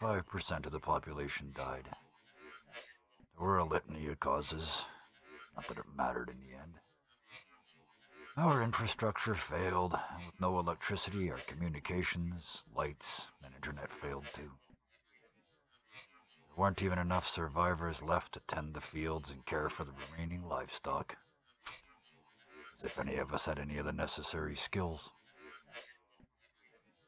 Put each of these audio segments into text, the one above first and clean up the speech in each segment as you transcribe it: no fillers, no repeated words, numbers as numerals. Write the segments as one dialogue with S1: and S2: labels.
S1: 95% of the population died. There were a litany of causes, not that it mattered in the end. Our infrastructure failed, and with no electricity, our communications, lights, and internet failed too. There weren't even enough survivors left to tend the fields and care for the remaining livestock. As if any of us had any of the necessary skills.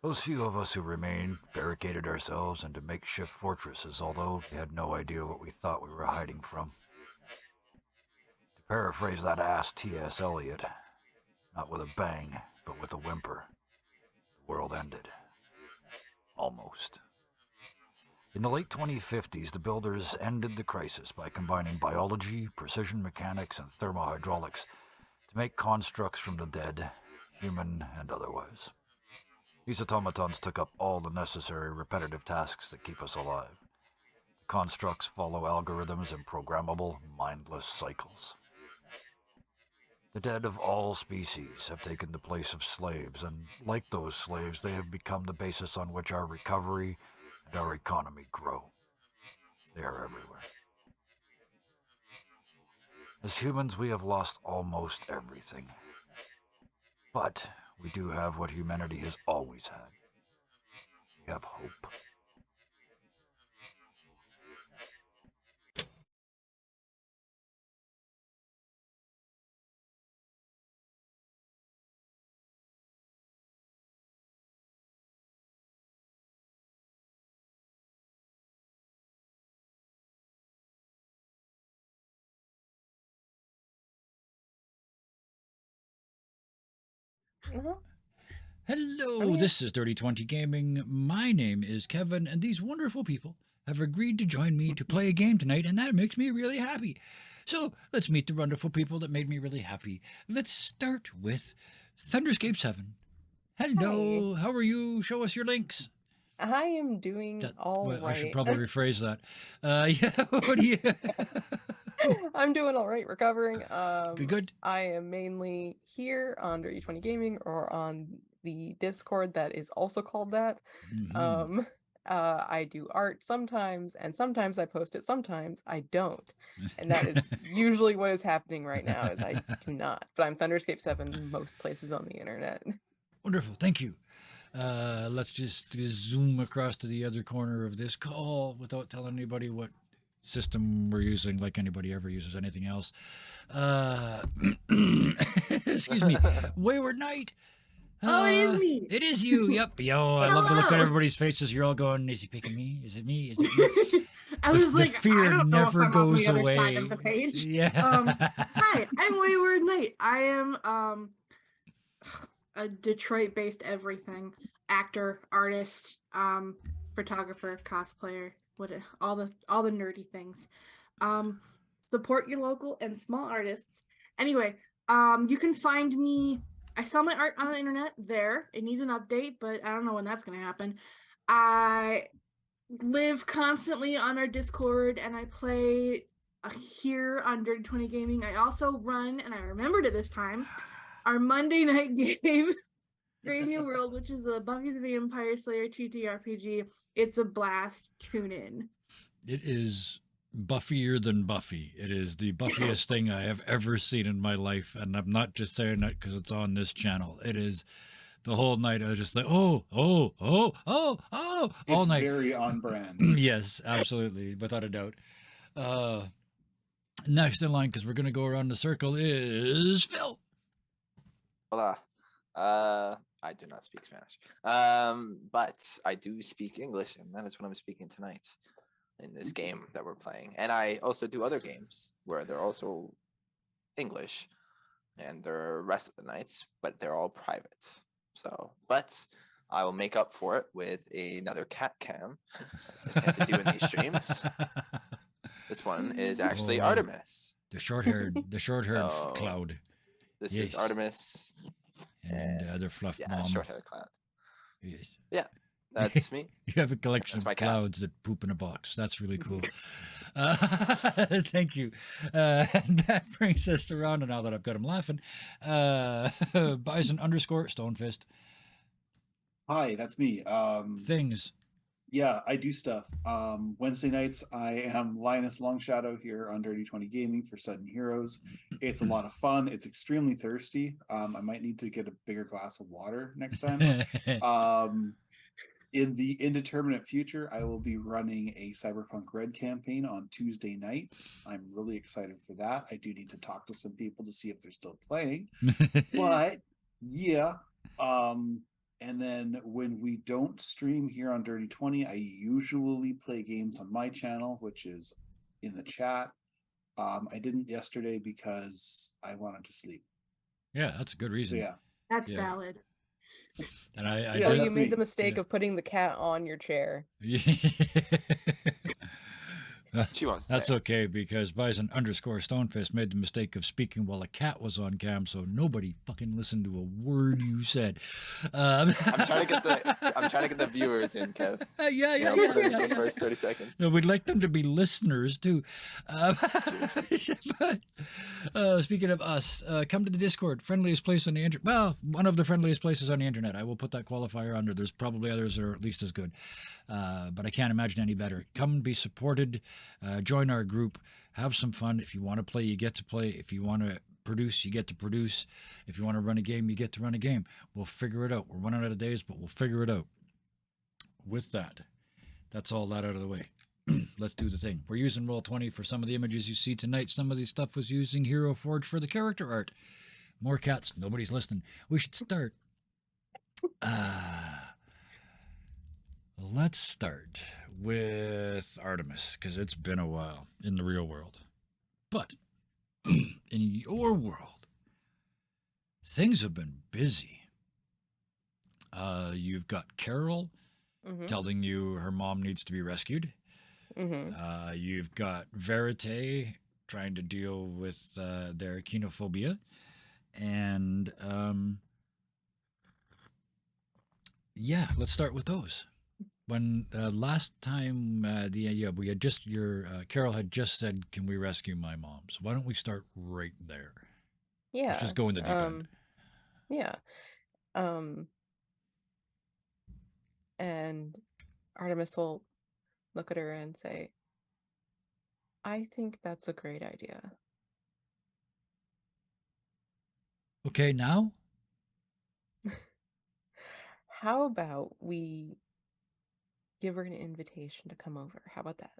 S1: Those few of us who remained barricaded ourselves into makeshift fortresses, although we had no idea what we thought we were hiding from. To paraphrase that ass T.S. Eliot, not with a bang, but with a whimper, the world ended. Almost. In the late 2050s, the builders ended the crisis by combining biology, precision mechanics, and thermohydraulics to make constructs from the dead, human and otherwise. These automatons took up all the necessary repetitive tasks that keep us alive. The constructs follow algorithms and programmable, mindless cycles. The dead of all species have taken the place of slaves, and like those slaves, they have become the basis on which our recovery and our economy grow. They are everywhere. As humans, we have lost almost everything. But we do have what humanity has always had. We have hope.
S2: Hello, this is Dirty 20 Gaming. My name is Kevin, and these wonderful people have agreed to join me to play a game tonight, and that makes me really happy. So let's meet the wonderful people that made me really happy. Let's start with Thunderscape 7. Hello, how are you? Show us your links.
S3: I am doing all right.
S2: I should probably rephrase that. Yeah, what do you...
S3: I'm doing all right, recovering.
S2: Good.
S3: I am mainly here on Dirty 20 Gaming or on the Discord that is also called that.
S2: Mm-hmm.
S3: I do art sometimes, and sometimes I post it, sometimes I don't. And that is usually what is happening right now, is I do not. But I'm Thunderscape 7 most places on the internet.
S2: Wonderful, thank you. Let's just zoom across to the other corner of this call without telling anybody what system we're using, like anybody ever uses anything else. Excuse me. Wayward Knight.
S4: Oh, it is me.
S2: It is you. Yep. Yo, I love to look at everybody's faces. You're all going, is he picking me? Is it me? Is it me?
S4: I was like,
S2: the fear
S4: I don't know
S2: never
S4: if I'm
S2: goes
S4: on the
S2: away.
S4: other side of the page.
S2: Yeah.
S4: Hi, I'm Wayward Knight. I am a Detroit-based everything actor, artist, photographer, cosplayer, all the nerdy things. Support your local and small artists. Anyway, you can find me. I sell my art on the internet there. It needs an update, but I don't know when that's going to happen. I live constantly on our Discord, and I play here on Dirty 20 Gaming. I also run, and I remembered it this time, our Monday night game, Brave New World, which is a Buffy the Vampire Slayer TTRPG. It's a blast. Tune in.
S2: It is buffier than Buffy. It is the buffiest thing I have ever seen in my life, and I'm not just saying that because it's on this channel. It is the whole night. I was just like, all
S5: it's
S2: night.
S5: Very on brand.
S2: Yes, absolutely, without a doubt. Next in line, because we're going to go around the circle, is Phil.
S6: Hola. I do not speak Spanish, but I do speak English, and that is what I'm speaking tonight in this game that we're playing. And I also do other games where they're also English, and they're rest of the nights, but they're all private. So, but I will make up for it with another cat cam, as I tend to do in these streams. This one is actually Artemis.
S2: The short-haired cloud.
S6: This is Artemis.
S2: And the other fluff mom.
S6: Short-haired cloud.
S2: Yes.
S6: Yeah, that's me.
S2: You have a collection of clouds that poop in a box. That's really cool. Thank you. And that brings us around, and now that I've got him laughing, Bison _ Stonefist.
S5: Hi, that's me.
S2: Things.
S5: Yeah, I do stuff. Wednesday nights, I am Linus Longshadow here on Dirty 20 Gaming for Sudden Heroes. It's a lot of fun. It's extremely thirsty. I might need to get a bigger glass of water next time. In the indeterminate future, I will be running a Cyberpunk Red campaign on Tuesday nights. I'm really excited for that. I do need to talk to some people to see if they're still playing. But yeah. And then when we don't stream here on Dirty 20, I usually play games on my channel, which is in the chat. I didn't yesterday because I wanted to sleep.
S2: Yeah, that's a good
S5: So
S2: reason.
S5: yeah.
S4: That's
S2: Yeah.
S4: valid.
S2: And I
S5: So
S3: So
S5: yeah,
S3: you
S5: that's
S3: made
S5: me.
S3: the mistake
S2: Yeah.
S3: of putting the cat on your chair.
S6: She won't
S2: That's
S6: stay.
S2: okay because Bison_Stonefist made the mistake of speaking while a cat was on cam, so nobody fucking listened to a word you said.
S6: I'm trying to get the viewers in, Kev.
S2: Yeah,
S6: You know, put in for the first 30 seconds.
S2: No, we'd like them to be listeners too. Speaking of us, come to the Discord, friendliest place on the internet. Well, one of the friendliest places on the internet. I will put that qualifier under. There's probably others that are at least as good, but I can't imagine any better. Come be supported, join our group, have some fun. If you want to play, you get to play. If you want to produce, you get to produce. If you want to run a game, you get to run a game. We'll figure it out. We're running out of days, but we'll figure it out. With that, that's all that out of the way. Let's do the thing. We're using Roll20 for some of the images you see tonight. Some of the stuff was using Hero Forge for the character art. More cats. Nobody's listening. We should start. Let's start with Artemis, because it's been a while in the real world. But in your world, things have been busy. You've got Carol telling you her mom needs to be rescued. You've got Verite trying to deal with their kenophobia. And yeah, let's start with those. When last time we had just Carol had just said, "Can we rescue my mom?" So why don't we start right there?
S3: Yeah.
S2: Let's just go in the deep end.
S3: Yeah. And Artemis will look at her and say, I think that's a great idea.
S2: Okay, now?
S3: How about we give her an invitation to come over? How about that?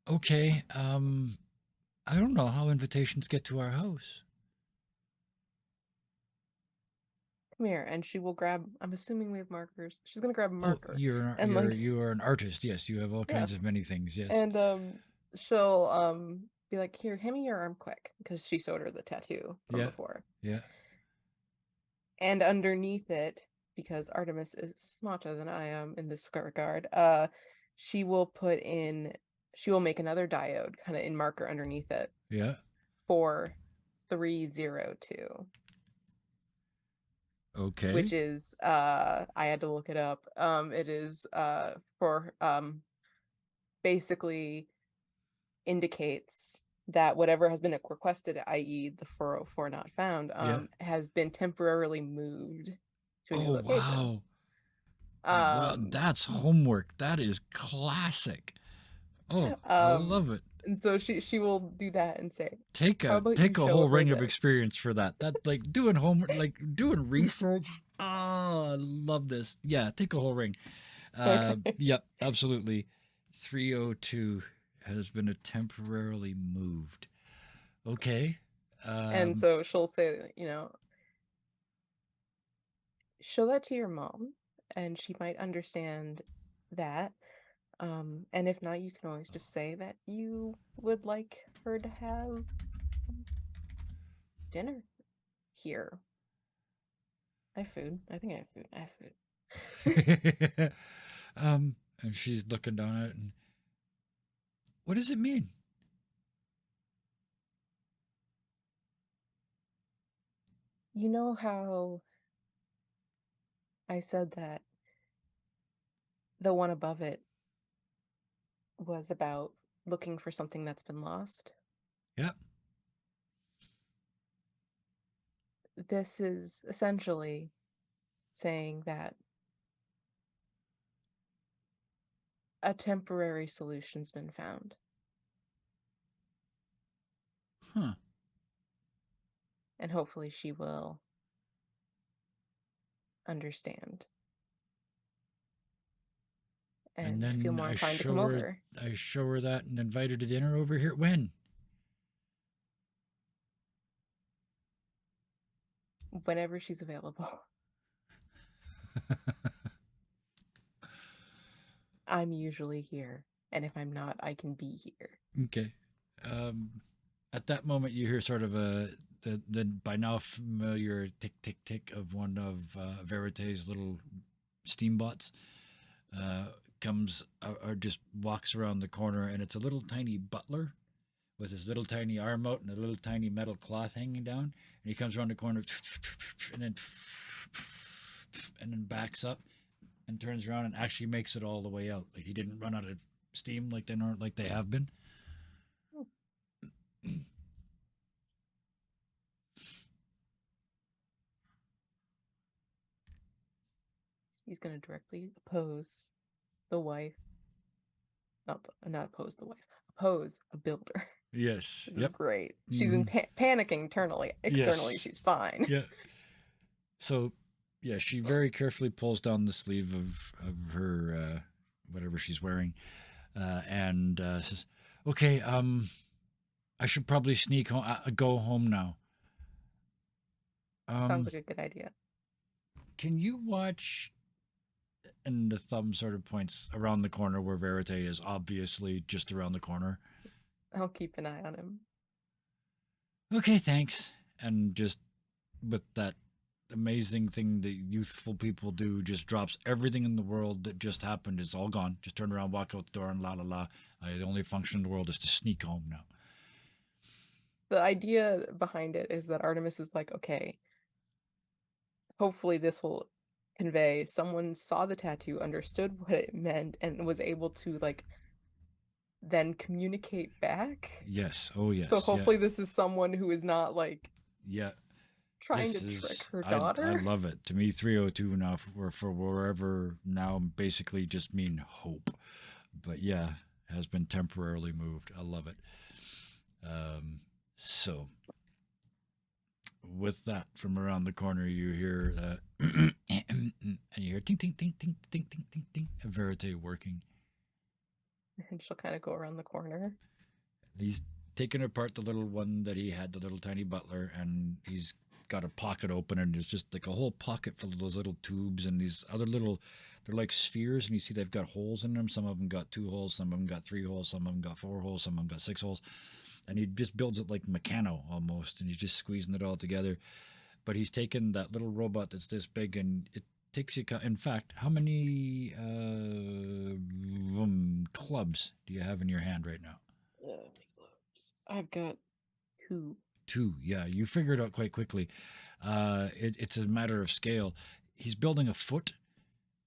S2: Okay. I don't know how invitations get to our house.
S3: Come here, and she will grab. I'm assuming we have markers. She's gonna grab a marker.
S2: Oh, you are an artist. Yes, you have all kinds of many things. Yes.
S3: And she'll be like, here, hand me your arm quick, because she showed her the tattoo from before.
S2: Yeah.
S3: And underneath it, because Artemis is smart as I am in this regard, she will make another diode kind of in marker underneath it.
S2: Yeah.
S3: 4302.
S2: Okay.
S3: Which is I had to look it up. It is for basically indicates that whatever has been requested, i.e. the 404 not found, has been temporarily moved to a new location.
S2: Wow. Well, that's homework. That is classic. Oh, I love it.
S3: And so she will do that and say,
S2: take a whole ring of experience for that. That like doing homework, like doing research. Oh, I love this. Yeah, take a whole ring. Yep, absolutely. 302 has been temporarily moved. Okay.
S3: And so she'll say, show that to your mom, and she might understand that. And if not, you can always just say that you would like her to have dinner here. I have food. I think I have food.
S2: And she's looking down at it, and what does it mean?
S3: You know how I said that the one above it was about looking for something that's been lost?
S2: Yep.
S3: This is essentially saying that a temporary solution's been found.
S2: Huh.
S3: And hopefully she will understand and
S2: then
S3: feel more inclined to come over.
S2: I show her that and invite her to dinner over here. When?
S3: Whenever she's available. I'm usually here, and if I'm not, I can be here.
S2: Okay. At that moment, you hear sort of the by now familiar tick tick tick of one of Verité's little steambots. Comes or just walks around the corner, and it's a little tiny butler with his little tiny arm out and a little tiny metal cloth hanging down. And he comes around the corner and then backs up and turns around and actually makes it all the way out. Like he didn't run out of steam like they have been.
S3: He's going to directly oppose the wife. Not oppose the wife. Oppose a builder.
S2: Yes.
S3: This is great. She's in panicking internally. Externally, she's fine.
S2: Yeah. So, yeah, she very carefully pulls down the sleeve of her whatever she's wearing, and says, "Okay, I should probably sneak home. Go home now."
S3: Sounds like a good idea.
S2: Can you watch? And the thumb sort of points around the corner where Verite is obviously just around the corner.
S3: I'll keep an eye on him.
S2: Okay, thanks. And just with that amazing thing that youthful people do, just drops everything in the world that just happened. It's all gone. Just turn around, walk out the door, and la la la. The only function in the world is to sneak home now.
S3: The idea behind it is that Artemis is like, okay, hopefully this will convey someone saw the tattoo, understood what it meant, and was able to like then communicate back.
S2: Yes. Oh yes.
S3: So hopefully this is someone who is not like trying to trick her daughter.
S2: I love it. To me, 302 now for wherever now basically just mean hope. But yeah, has been temporarily moved. I love it. So with that, from around the corner, you hear and you hear ting ting ting ting ting ting ting ting. Verite working.
S3: And she'll kind of go around the corner.
S2: He's taken apart the little one that he had, the little tiny butler, and he's got a pocket open, and there's just like a whole pocket full of those little tubes and these other little, they're like spheres, and you see they've got holes in them. Some of them got 2 holes, some of them got 3 holes, some of them got 4 holes, some of them got 6 holes. And he just builds it like Meccano almost, and he's just squeezing it all together. But he's taken that little robot that's this big, and it takes you. In fact, how many clubs do you have in your hand right now?
S3: I've got 2.
S2: 2, yeah. You figure it out quite quickly. It's a matter of scale. He's building a foot,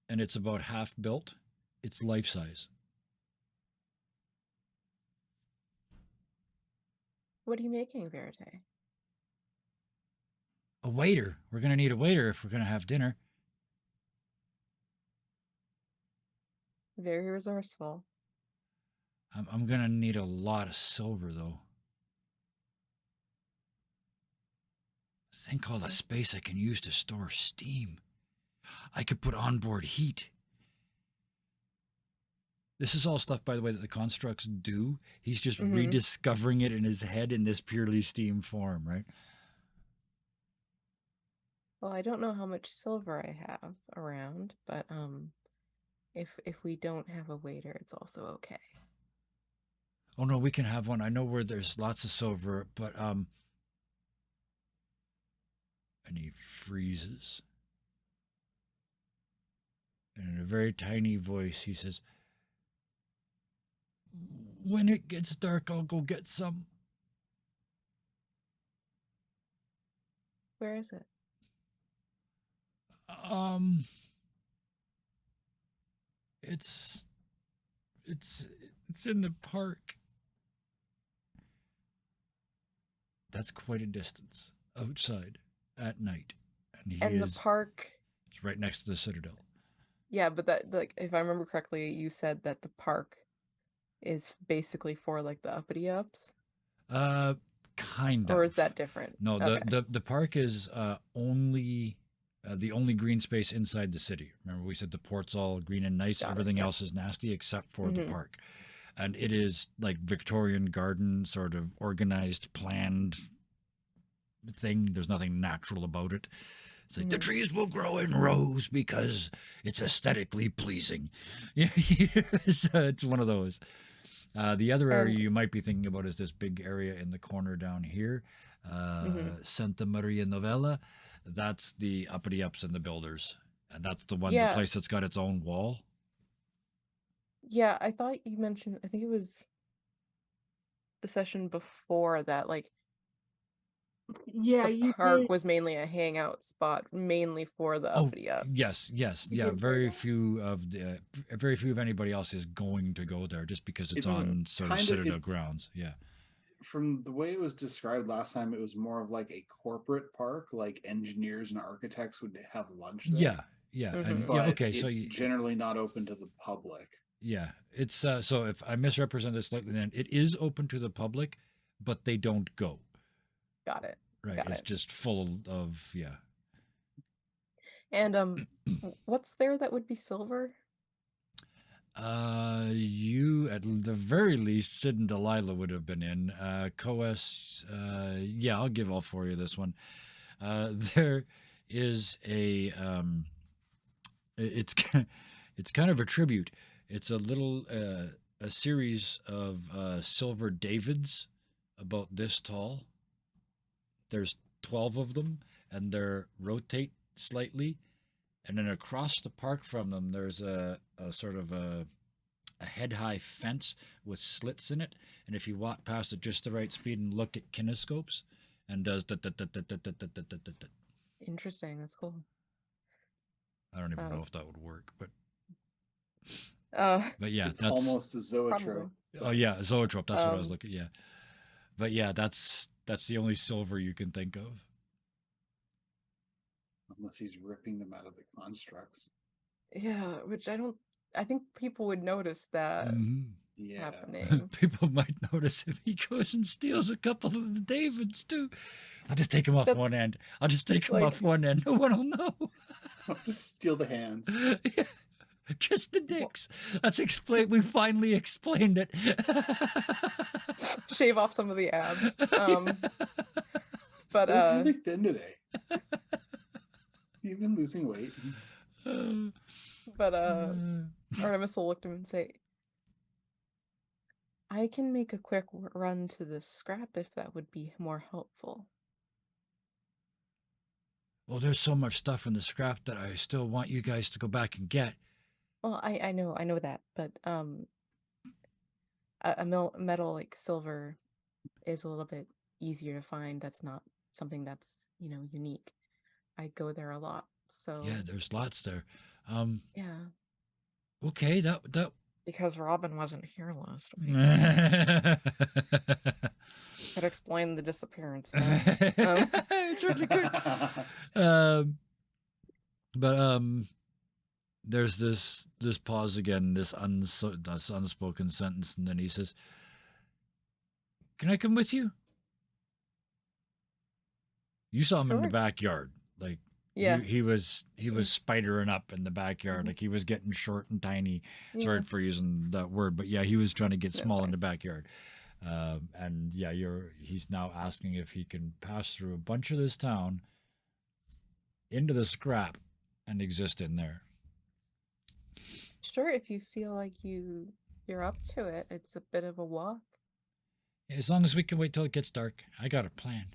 S2: and it's about half built. It's life size.
S3: What are you making, Verite?
S2: A waiter. We're going to need a waiter if we're going to have dinner.
S3: Very resourceful.
S2: I'm going to need a lot of silver, though. Think called a space I can use to store steam. I could put onboard heat. This is all stuff, by the way, that the constructs do. He's just rediscovering it in his head in this purely steam form, right?
S3: Well, I don't know how much silver I have around, but if we don't have a waiter, it's also okay.
S2: Oh no, we can have one. I know where there's lots of silver, but and he freezes. And in a very tiny voice, he says, "When it gets dark, I'll go get some."
S3: Where is it?
S2: It's in the park. That's quite a distance outside at night.
S3: And the park
S2: It's right next to the Citadel.
S3: Yeah, but that, like, if I remember correctly, you said that the park is basically for like the uppity ups,
S2: Kind
S3: or
S2: of.
S3: is that different?
S2: No,
S3: Okay.
S2: the park is only the only green space inside the city. Remember, we said the port's all green and nice.
S3: Got it,
S2: Everything
S3: yep.
S2: else is nasty except for the
S3: Mhm.
S2: park, and it is like Victorian garden, sort of organized, planned thing. There's nothing natural about it. It's like the
S3: Mhm.
S2: trees will grow in rows because it's aesthetically pleasing. It's one of those. The other area
S3: And
S2: you might be thinking about is this big area in the corner down here, Santa Maria Novella. That's the uppity ups and the builders, and that's the
S3: yeah,
S2: place that's got its own wall.
S3: yeah, I thought you mentioned, I think it was the session before that, like
S4: Yeah,
S3: the
S4: you
S3: park
S4: did.
S3: was mainly a hangout spot, mainly for the
S2: Oh,
S3: uppity ups.
S2: yes,
S4: You
S2: yeah.
S4: did say
S2: Very
S4: that.
S2: few of anybody else is going to go there just because it's
S5: It's
S2: on sort of
S5: kinda-
S2: Citadel
S5: it's-
S2: grounds. Yeah.
S5: From the way it was described last time, it was more of like a corporate park, like engineers and architects would have lunch there.
S2: Yeah, yeah, and
S3: Mhm.
S5: But
S2: yeah. Okay,
S5: it's
S2: so
S5: generally not open to the public.
S2: yeah, it's so if I misrepresented slightly, then it is open to the public, but they don't go.
S3: Got it.
S2: Right,
S3: Got
S2: it's
S3: it.
S2: just full of yeah.
S3: And what's there that would be silver?
S2: You at the very least, Sid and Delilah would have been in. Coes, yeah, I'll give all four of you this one. There is a it's it's kind of a tribute. It's a little a series of silver Davids about this tall. There's 12 of them, and they're rotate slightly, and then across the park from them there's a sort of a head-high fence with slits in it, and if you walk past it just the right speed and look at kinescopes and does
S3: Interesting. That's cool.
S2: I don't even
S3: Um,
S2: know if that would work, but
S3: Uh,
S2: yeah,
S5: It's
S2: that's
S5: almost a zoetrope.
S2: oh yeah, zoetrope. That's what I was
S3: Um,
S2: looking. Yeah, but yeah, that's the only silver you can think of.
S5: Unless he's ripping them out of the constructs.
S3: yeah, which I think people would notice that
S2: Mhm.
S5: Yeah.
S3: happening.
S2: People might notice if he goes and steals a couple of the Davids too. I'll just take him off
S3: That's
S2: one end. I'll just take him
S3: like-
S2: off one end. No one will know.
S5: Just steal the hands.
S2: Yeah, just the dicks. That's explained. We finally explained it.
S3: Shave off some of the abs. But
S5: You're really thin today. You've been losing weight.
S3: Artemis will look at him and say, I can make a quick run to the scrap if that would be more helpful.
S2: Well, there's so much stuff in the scrap that I still want you guys to go back and get.
S3: Well, I know that, but a metal like silver is a little bit easier to find. That's not something that's, unique. I go there a lot, so
S2: Yeah, there's lots there.
S3: yeah.
S2: Okay, that
S3: Because Robin wasn't here last week. Could explain the disappearance.
S2: It's really good. But there's this pause again, this unspoken sentence, and then he says, "Can I come with you?" You saw him in the
S3: Sure.
S2: backyard, like
S3: Yeah.
S2: he was spidering up in the backyard, like he was getting short and tiny. Sorry
S3: Yeah.
S2: for using that word, but yeah, he was trying to get
S3: That's
S2: small in
S3: fine.
S2: the backyard. And yeah, he's now asking if he can pass through a bunch of this town into the scrap and exist in there.
S3: Sure, if you feel like you're up to it. It's a bit of a walk.
S2: As long as we can wait till it gets dark, I got a plan.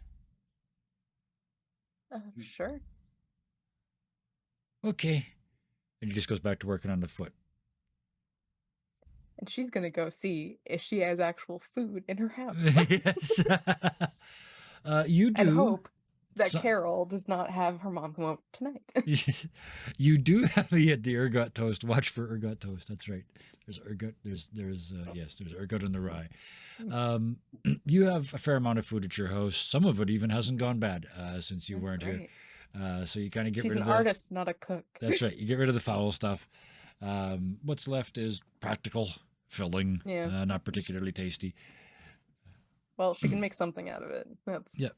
S3: Sure.
S2: Okay. And he just goes back to working on the foot.
S3: And she's gonna go see if she has actual food in her house.
S2: Yes. You do.
S3: And hope that
S2: So-
S3: Carol does not have her mom come over tonight.
S2: You do have the ergot toast. Watch for ergot toast. That's right. There's ergot. There's ergot in the rye. You have a fair amount of food at your house. Some of it even hasn't gone bad since you
S3: That's
S2: weren't here.
S3: right.
S2: So you kind of get
S3: She's
S2: rid
S3: an
S2: of the.
S3: artist, not a cook.
S2: That's right. You get rid of the foul stuff. What's left is practical, filling,
S3: Yeah.
S2: not particularly tasty.
S3: Well, she can make something out of it. That's
S2: Yeah,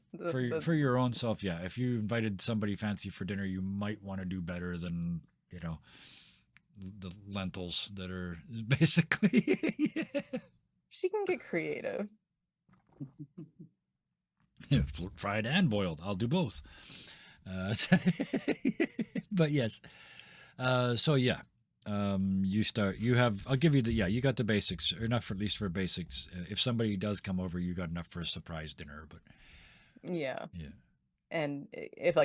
S2: for your own self, yeah. If you invited somebody fancy for dinner, you might want to do better than the lentils that are basically
S3: She can get creative.
S2: fried and boiled. I'll do both. But yes. So yeah. You start. You have. I'll give you the. Yeah, you got the basics. Enough, at least for basics. If somebody does come over, you got enough for a surprise dinner. But
S3: Yeah.
S2: yeah.
S3: And if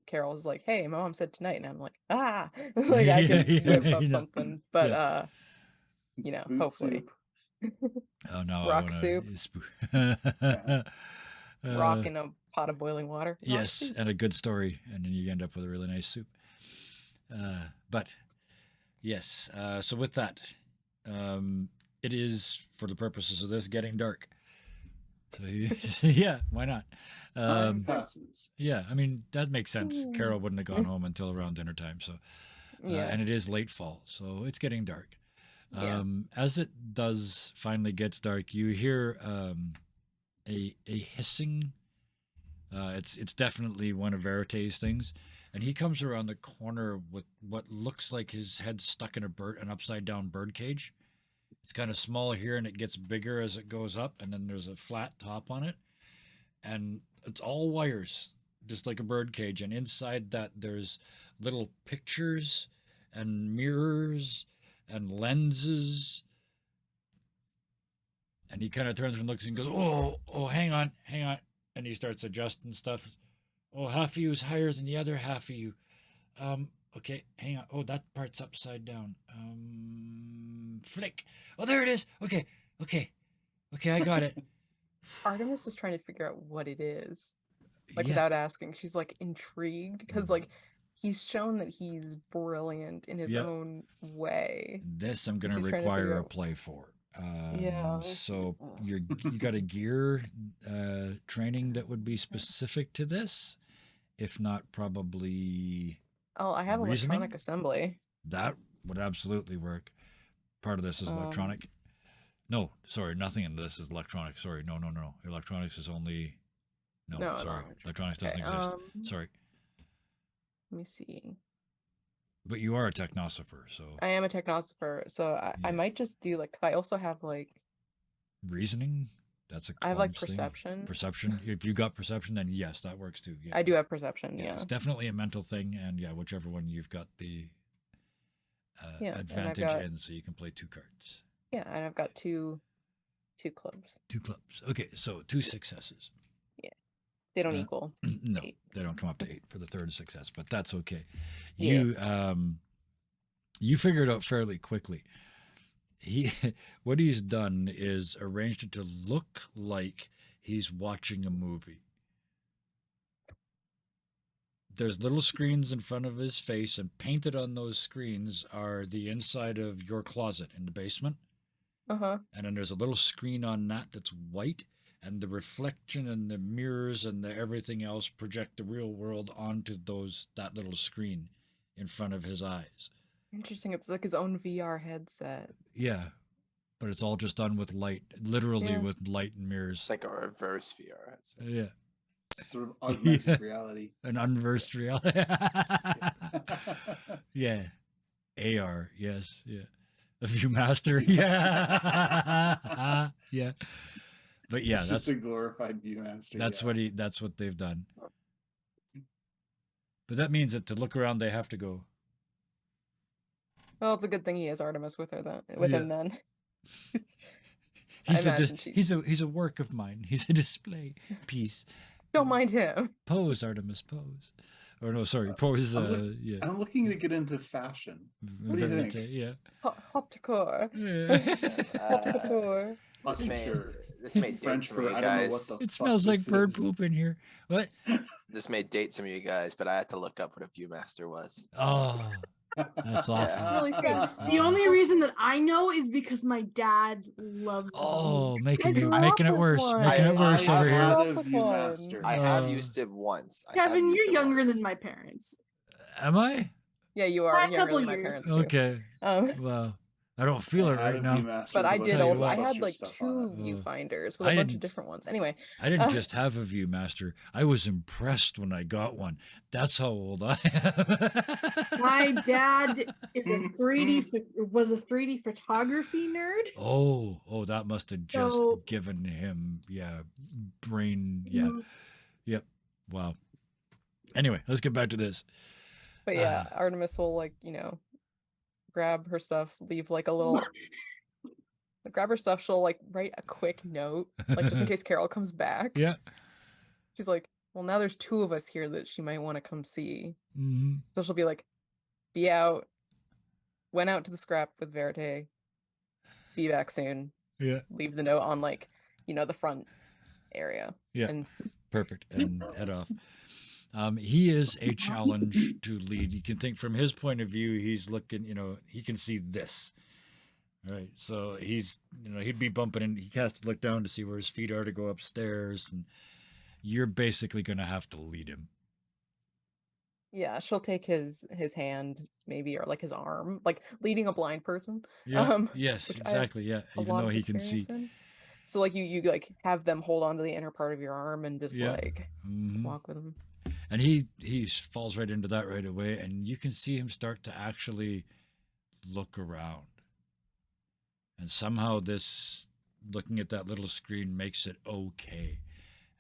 S3: Carol's like, "Hey, my mom said tonight," and I'm like, "Ah," like I can whip up something. But
S5: Boot
S3: hopefully.
S5: soup.
S2: Oh no!
S3: Rock soup. Rock in a pot of boiling water. Rock
S2: Yes,
S3: soup.
S2: and a good story, and then you end up with a really nice soup. But yes, so with that, it is, for the purposes of this, getting dark. So yeah, why not?
S5: Time passes.
S2: Yeah, I mean that makes sense. Carol wouldn't have gone home until around dinner time, so
S3: Yeah.
S2: and it is late fall, so it's getting dark.
S3: Yeah.
S2: As it does finally gets dark, you hear a hissing. It's definitely one of Verity's things, and he comes around the corner with what looks like his head stuck in an upside down bird cage. It's kind of small here, and it gets bigger as it goes up, and then there's a flat top on it, and it's all wires, just like a bird cage. And inside that, there's little pictures and mirrors and lenses. And he kind of turns and looks and goes, "Oh, hang on," and he starts adjusting stuff. "Oh, half of you is higher than the other half of you. Okay, hang on. Oh, that part's upside down. Flick. Oh, there it is. Okay, I got it."
S3: Artemis is trying to figure out what it is,
S2: Yeah.
S3: without asking. She's like intrigued because he's shown that he's brilliant in his own way.
S2: This I'm going to
S3: She's trying to
S2: require
S3: figure
S2: a
S3: out-
S2: play for.
S3: Yeah.
S2: So you got a gear training that would be specific to this, if not probably
S3: Oh, I have
S2: reasoning?
S3: electronic assembly.
S2: that would absolutely work. Part of this is electronic. No, sorry, nothing in this is electronic. Sorry, no. Electronics is only. No, sorry, electronics doesn't exist. Sorry,
S3: Let me see.
S2: but you are a technosopher, so
S3: I am a technosopher, so I
S2: Yeah.
S3: might just do I also have
S2: reasoning. That's a
S3: I have
S2: clubs thing.
S3: perception.
S2: Perception. If you got perception, then yes, that works too. Yeah.
S3: I do have perception. Yeah.
S2: It's definitely a mental thing, and whichever one you've got the
S3: Yeah, and I've
S2: advantage
S3: got-
S2: in, so you can play 2 cards.
S3: Yeah, and I've got two clubs.
S2: 2 clubs. Okay, so 2 successes.
S3: They don't
S2: Uh,
S3: equal.
S2: No,
S3: 8.
S2: they don't come up to 8 for the 3rd success, but that's okay.
S3: Yeah.
S2: You figure it out fairly quickly. What he's done is arranged it to look like he's watching a movie. There's little screens in front of his face, and painted on those screens are the inside of your closet in the basement.
S3: Uh-huh.
S2: And then there's a little screen on that that's white, and the reflection and the mirrors and the everything else project the real world onto that little screen in front of his eyes.
S3: Interesting. It's like his own VR headset.
S2: Yeah, but it's all just done with light, literally
S3: Yeah.
S2: with light and mirrors.
S6: It's like a reverse VR headset.
S2: Yeah,
S5: Sort of augmented reality.
S2: an unversed reality. Yeah, AR. Yes, yeah. A Viewmaster. Yeah, yeah. But yeah,
S5: It's just a glorified Viewmaster.
S2: that's what they've done. But that means that to look around, they have to go.
S3: Well, it's a good thing he has Artemis with him then.
S2: He's
S3: imagine
S2: he's a work of mine. He's a display piece.
S3: Don't mind him.
S2: Pose, Artemis, pose. Or no, sorry, pose. Yeah.
S5: I'm looking to get into fashion. What do you think?
S2: Yeah.
S3: Hop to core.
S2: Yeah.
S3: Hop to core.
S6: This may
S5: Sure.
S6: this may date
S5: French
S6: some
S5: for
S6: of you
S5: I don't know
S6: guys.
S5: what the
S2: It
S5: fuck
S2: smells like
S5: this
S2: bird
S5: is.
S2: poop in here. What?
S6: This may date some of you guys, but I had to look up what a Viewmaster was.
S2: Oh, That's awful.
S3: It's really sad.
S2: That's
S4: The only
S2: awful.
S4: reason that I know is because my dad loves them.
S2: Oh,
S3: I
S2: making
S3: grew
S2: it
S3: up with
S2: worse.
S3: one.
S2: Making it
S6: I
S2: worse over
S6: have
S2: here.
S6: had-
S5: Proud
S3: Grew up
S5: of
S3: with
S5: you,
S3: one.
S5: Master.
S6: I have
S2: Uh,
S6: used it once. I have
S4: Kevin,
S6: used
S4: you're
S6: it
S4: younger
S6: once.
S4: than my parents.
S2: Am I?
S3: Yeah, you
S4: By
S3: are
S4: a
S3: younger
S4: couple
S3: than my
S4: years.
S3: parents too.
S2: Okay. Well, I don't feel it
S5: Proud
S2: right
S5: of
S2: now.
S5: you, Master.
S3: But I
S5: Go
S3: did
S5: ahead and
S2: also.
S3: I
S5: Ghostbusters
S3: had like
S5: stuff on
S3: 2
S2: it.
S3: viewfinders with
S2: I
S3: a bunch
S2: didn't-
S3: of different ones. Anyway,
S2: I didn't just have a Viewmaster. I was impressed when I got one. That's how old I am.
S4: My dad is a 3D was a 3D photography nerd.
S2: Oh, that must have just
S4: So-
S2: given him, brain, yep. Wow. Anyway, let's get back to this.
S3: but yeah, Artemis will like, grab her stuff, leave like a little grab her stuff, she'll like write a quick note, like just in case Carol comes back.
S2: Yeah.
S3: She's like, well, now there's 2 of us here that she might want to come see.
S2: Hmm.
S3: So she'll be like, be out, went out to the scrap with Verite, be back soon.
S2: Yeah.
S3: Leave the note on like, the front area.
S2: Yeah.
S3: And
S2: Perfect. And head off. He is a challenge to lead. You can think from his point of view, he's looking, he can see this. Right. So he's, he'd be bumping and he has to look down to see where his feet are to go upstairs. And you're basically going to have to lead him.
S3: yeah, she'll take his hand maybe, or like his arm, like leading a blind person.
S2: Yeah.
S3: Um,
S2: Yes,
S3: which I have
S2: exactly. Yeah.
S3: a
S2: Even
S3: lot
S2: though
S3: of
S2: he can see.
S3: experience in. So like you like have them hold on to the inner part of your arm and just
S2: Yeah.
S3: like
S2: Mhm.
S3: walk with them.
S2: And he falls right into that right away. And you can see him start to actually look around. And somehow this, looking at that little screen makes it okay.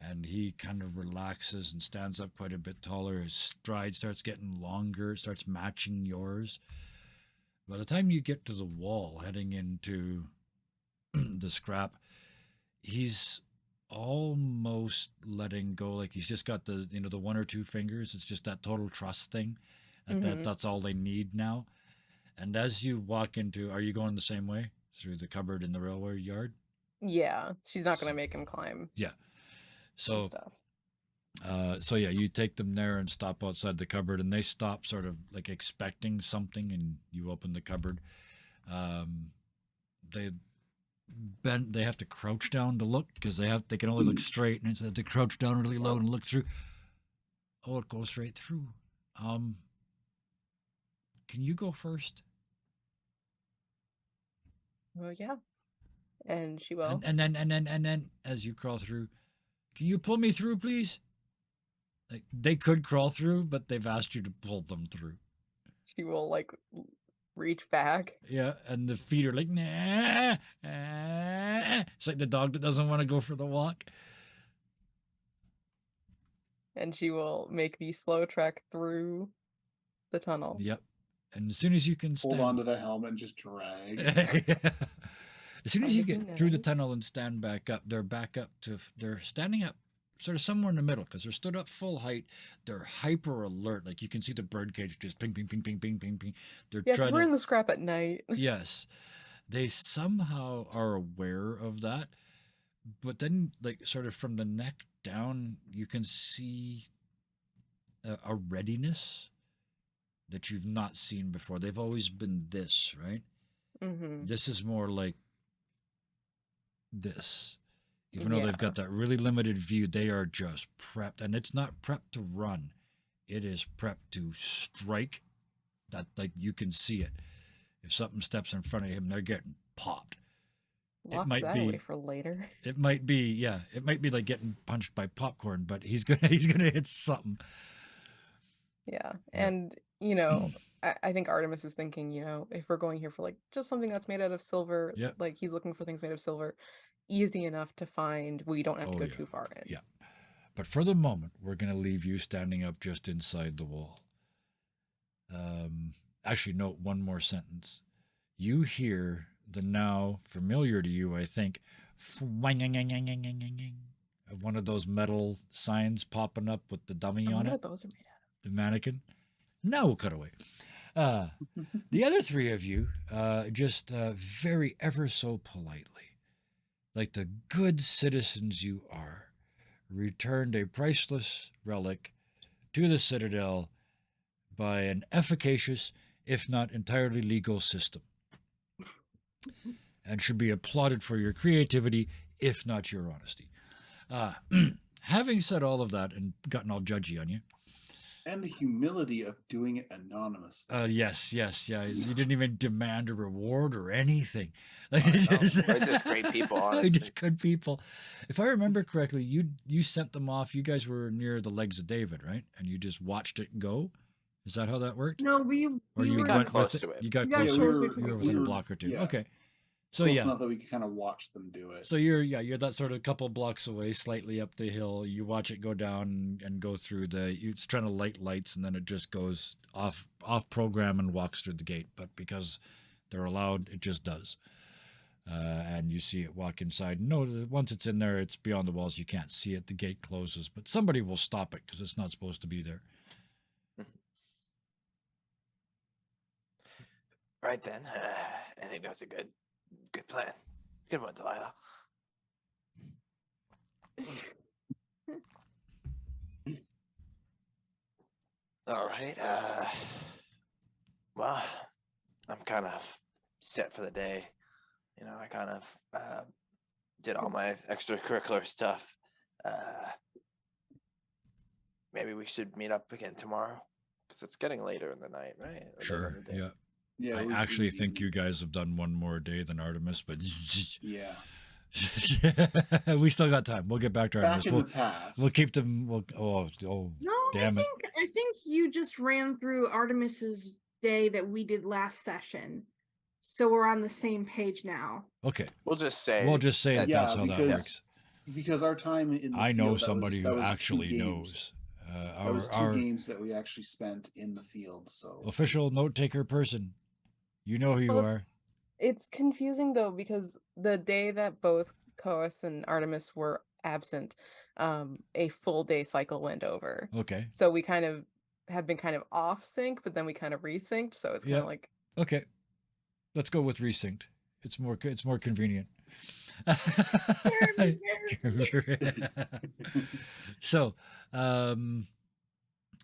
S2: And he kind of relaxes and stands up quite a bit taller. His stride starts getting longer, starts matching yours. By the time you get to the wall heading into the scrap, he's almost letting go. Like he's just got the, the 1 or 2 fingers. It's just that total trust thing.
S3: Mhm.
S2: That's all they need now. And as you walk into, are you going the same way through the cupboard in the railway yard?
S3: Yeah, she's not gonna make him climb and
S2: So
S3: stuff.
S2: So yeah, you take them there and stop outside the cupboard, and they stop sort of like expecting something, and you open the cupboard. They bend, they have to crouch down to look because they can only look straight, and so they have to crouch down really low and look through. Oh, it goes straight through. Can you go first?
S3: Well, yeah. And she will.
S2: And then as you crawl through, can you pull me through, please? Like they could crawl through, but they've asked you to pull them through.
S3: She will like reach back.
S2: Yeah, and the feet are like, nah. It's like the dog that doesn't want to go for the walk.
S3: And she will make the slow trek through the tunnel.
S2: Yep. And as soon as you can
S5: Hold
S2: stand,
S5: on to the helmet and just drag.
S2: as soon as you
S3: Find a
S2: get through the
S3: nose.
S2: tunnel and stand back up, they're standing up sort of somewhere in the middle because they're stood up full height. They're hyper alert. Like you can see the birdcage just ping, ping, ping, ping, ping, ping, ping. They're
S3: Yeah, because
S2: trying
S3: we're
S2: to.
S3: in the scrap at night.
S2: Yes. They somehow are aware of that. But then, like, sort of from the neck down, you can see a readiness that you've not seen before. They've always been this, right?
S3: Mm-hmm.
S2: This is more like this. Even though
S3: Yeah.
S2: they've got that really limited view, they are just prepped. And it's not prepped to run. It is prepped to strike. That, like, you can see it. If something steps in front of him, they're getting popped.
S3: Locks
S2: might
S3: that
S2: be-
S3: away for later.
S2: It might be like getting punched by popcorn, but he's gonna hit something.
S3: Yeah.
S2: Yeah.
S3: And, I think Artemis is thinking, if we're going here for like just something that's made out of silver,
S2: Yeah.
S3: like he's looking for things made of silver, easy enough to find. We don't have to
S2: Oh,
S3: go
S2: yeah.
S3: too far in.
S2: Yeah. But for the moment, we're gonna leave you standing up just inside the wall. Actually, no, one more sentence. You hear the now familiar to you, I think, of one of those metal signs popping up with the dummy
S3: I
S2: on
S3: wonder
S2: it,
S3: what those are made
S2: the mannequin. Now we'll cut away.
S3: out
S2: The other 3 of you, just very ever so politely, like the good citizens you are, returned a priceless relic to the Citadel by an efficacious, if not entirely legal system, and should be applauded for your creativity, if not your honesty. Uh, having said all of that and gotten all judgy on you,
S5: And the humility of doing it anonymously.
S2: yes, yeah. You didn't even demand a reward or anything. Like,
S6: I know. We're just great people,
S2: we're
S6: honestly.
S2: just good people. If I remember correctly, you sent them off. You guys were near the legs of David, right? And you just watched it go. Is that how that worked?
S4: No,
S2: Or you
S4: were
S6: got
S2: went
S6: close
S2: with
S6: to it.
S2: You got
S4: We got
S2: close.
S5: Yeah, we
S2: to
S5: were,
S2: it. You were
S5: we
S2: within a
S5: were-
S2: block or two.
S5: yeah,
S2: Okay. So
S5: close
S2: yeah.
S5: enough that we could kind of watch them do it.
S2: So you're that sort of couple blocks away, slightly up the hill. You watch it go down and go through it's trying to light lights, and then it just goes off program and walks through the gate. But because they're allowed, it just does. And you see it walk inside. No, once it's in there, it's beyond the walls. You can't see it. The gate closes, but somebody will stop it because it's not supposed to be there.
S6: Right then, I think that's a good plan. Good one, Delilah. All right. Well, I'm kind of set for the day. You know, I kind of did all my extracurricular stuff. Maybe we should meet up again tomorrow because it's getting later in the night, right? Or later in
S2: Sure.
S6: the day.
S2: Yeah.
S5: Yeah,
S2: I
S5: it was
S2: actually think
S5: evening.
S2: you guys have done one more day than Artemis, but
S5: Yeah.
S2: we still got time. We'll get back to
S5: Back
S2: Artemis.
S5: in
S2: We'll,
S5: the past.
S2: we'll keep them. Oh,
S4: No,
S2: damn it.
S4: I think you just ran through Artemis's day that we did last session. So we're on the same page now.
S2: Okay.
S6: We'll just say.
S2: We'll just say that
S5: Yeah,
S2: that's how that
S5: because
S2: works.
S5: because our time in the
S2: I know
S5: field,
S2: somebody
S5: that
S2: who
S5: was 2
S2: actually
S5: games.
S2: knows.
S5: That was two
S2: Our
S5: games that we actually spent in the field. So
S2: official note taker person, you know who you
S3: Well,
S2: are.
S3: It's confusing though because the day that both Coas and Artemis were absent, a full day cycle went over.
S2: Okay.
S3: So we kind of have been kind of off sync, but then we kind of resynced. So it's kind
S2: Yeah.
S3: of like
S2: Okay. Let's go with resynced. It's more convenient. So,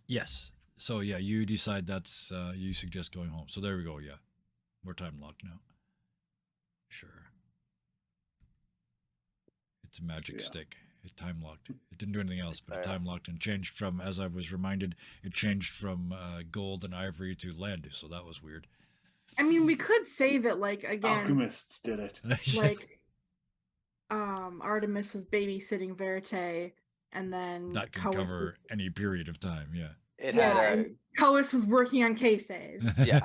S2: yes. So yeah, you decide that's you suggest going home. So there we go. Yeah, we're time locked now. Sure. It's a magic
S5: Yeah.
S2: stick. It time locked. It didn't do anything else, but it
S6: Fair.
S2: time locked and changed from, as I was reminded, it changed from gold and ivory to lead. So that was weird.
S4: I mean, we could say that, like, again,
S5: alchemists did it.
S4: like, Artemis was babysitting Verite, and then
S2: that can
S4: Coas
S2: cover any period of time. Yeah.
S6: It
S4: Yeah,
S6: had a,
S4: and Coas was working on cases.
S6: Yeah.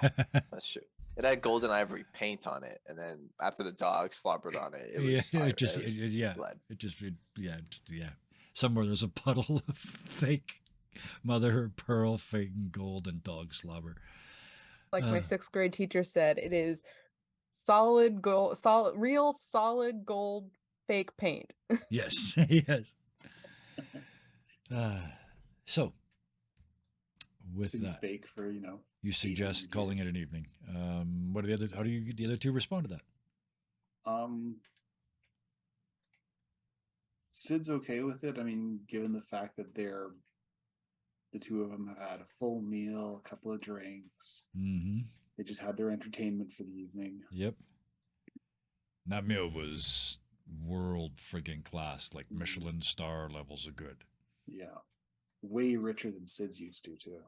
S6: that's true. It had gold and ivory paint on it, and then after the dog slobbered on it, it was
S2: yeah,
S6: iron-
S2: it just
S6: it was
S2: yeah,
S6: blood.
S2: it just yeah. Somewhere there's a puddle of fake mother of pearl, fake gold, and dog slobber.
S3: my
S2: Uh.
S3: 6th grade teacher said, it is real solid gold fake paint.
S2: Yes, yes. So, with
S5: It's been
S2: that,
S5: fake for
S2: you suggest
S5: 800
S2: calling it
S5: years.
S2: an evening. What are the other? How do the other two respond to that?
S5: Sid's okay with it. I mean, given the fact that the two of them have had a full meal, a couple of drinks.
S2: Mm-hmm.
S5: They just had their entertainment for the evening.
S2: Yep. That meal was world friggin' class, like Michelin star levels of good.
S5: Yeah. Way richer than Sid's used to, too.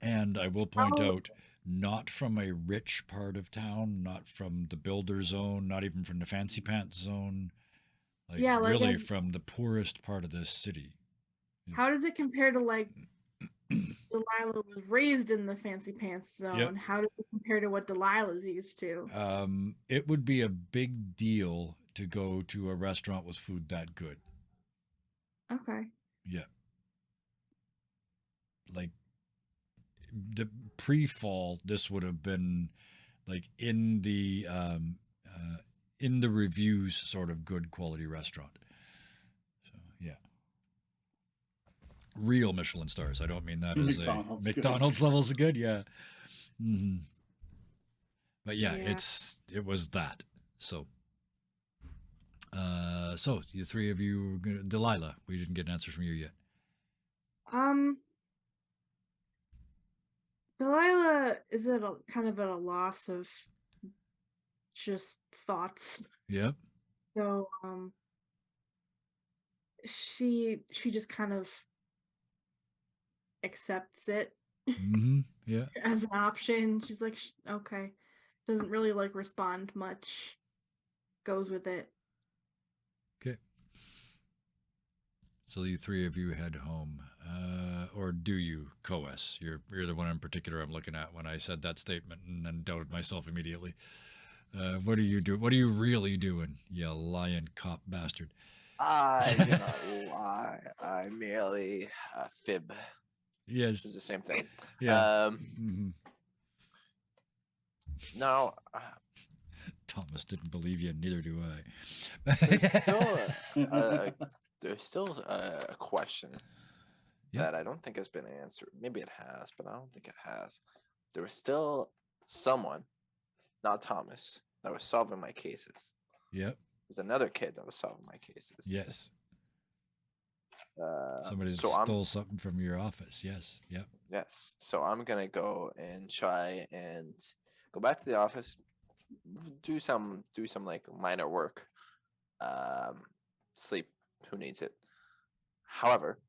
S2: And I will point out, not from a rich part of town, not from the builder zone, not even from the fancy pants zone. Like,
S4: Yeah, like
S2: really
S4: as-
S2: from the poorest part of this city.
S4: How does it compare to, like, Delilah was raised in the fancy pants zone?
S2: Yep.
S4: How does it compare to what Delilah's used to?
S2: It would be a big deal to go to a restaurant with food that good.
S4: Okay.
S2: Yeah. Like the pre-fall, this would have been like in the reviews sort of good quality restaurant. So yeah. Real Michelin stars. I don't mean that as
S5: McDonald's
S2: a
S5: good.
S2: McDonald's levels of good. Yeah. Mm-hmm. But yeah,
S4: Yeah.
S2: it was that. So so you three of you, Delilah, we didn't get an answer from you yet.
S4: Delilah is at a kind of at a loss of just thoughts.
S2: Yep.
S4: So she just kind of accepts it
S2: Mm-hmm. Yeah.
S4: as an option. She's like, okay. Doesn't really like respond much. Goes with it.
S2: Okay. So you three of you head home, or do you, Coes? You're the one in particular I'm looking at when I said that statement and then doubted myself immediately. What do you do? What are you really doing, you lying cop bastard?
S6: I do not lie. I merely fib.
S2: Yes.
S6: It's the same thing.
S2: Yeah. Mm-hmm.
S6: No,
S2: Thomas didn't believe you, neither do I.
S6: there's still a question
S2: Yep.
S6: that I don't think has been answered. Maybe it has, but I don't think it has. There was still someone, not Thomas, that was solving my cases.
S2: Yep.
S6: There's another kid that was solving my cases.
S2: Yes. Somebody that
S6: so
S2: stole something from your office. Yes. Yep.
S6: Yes. So I'm gonna go and try and go back to the office, do some like minor work. Sleep. Who needs it? However,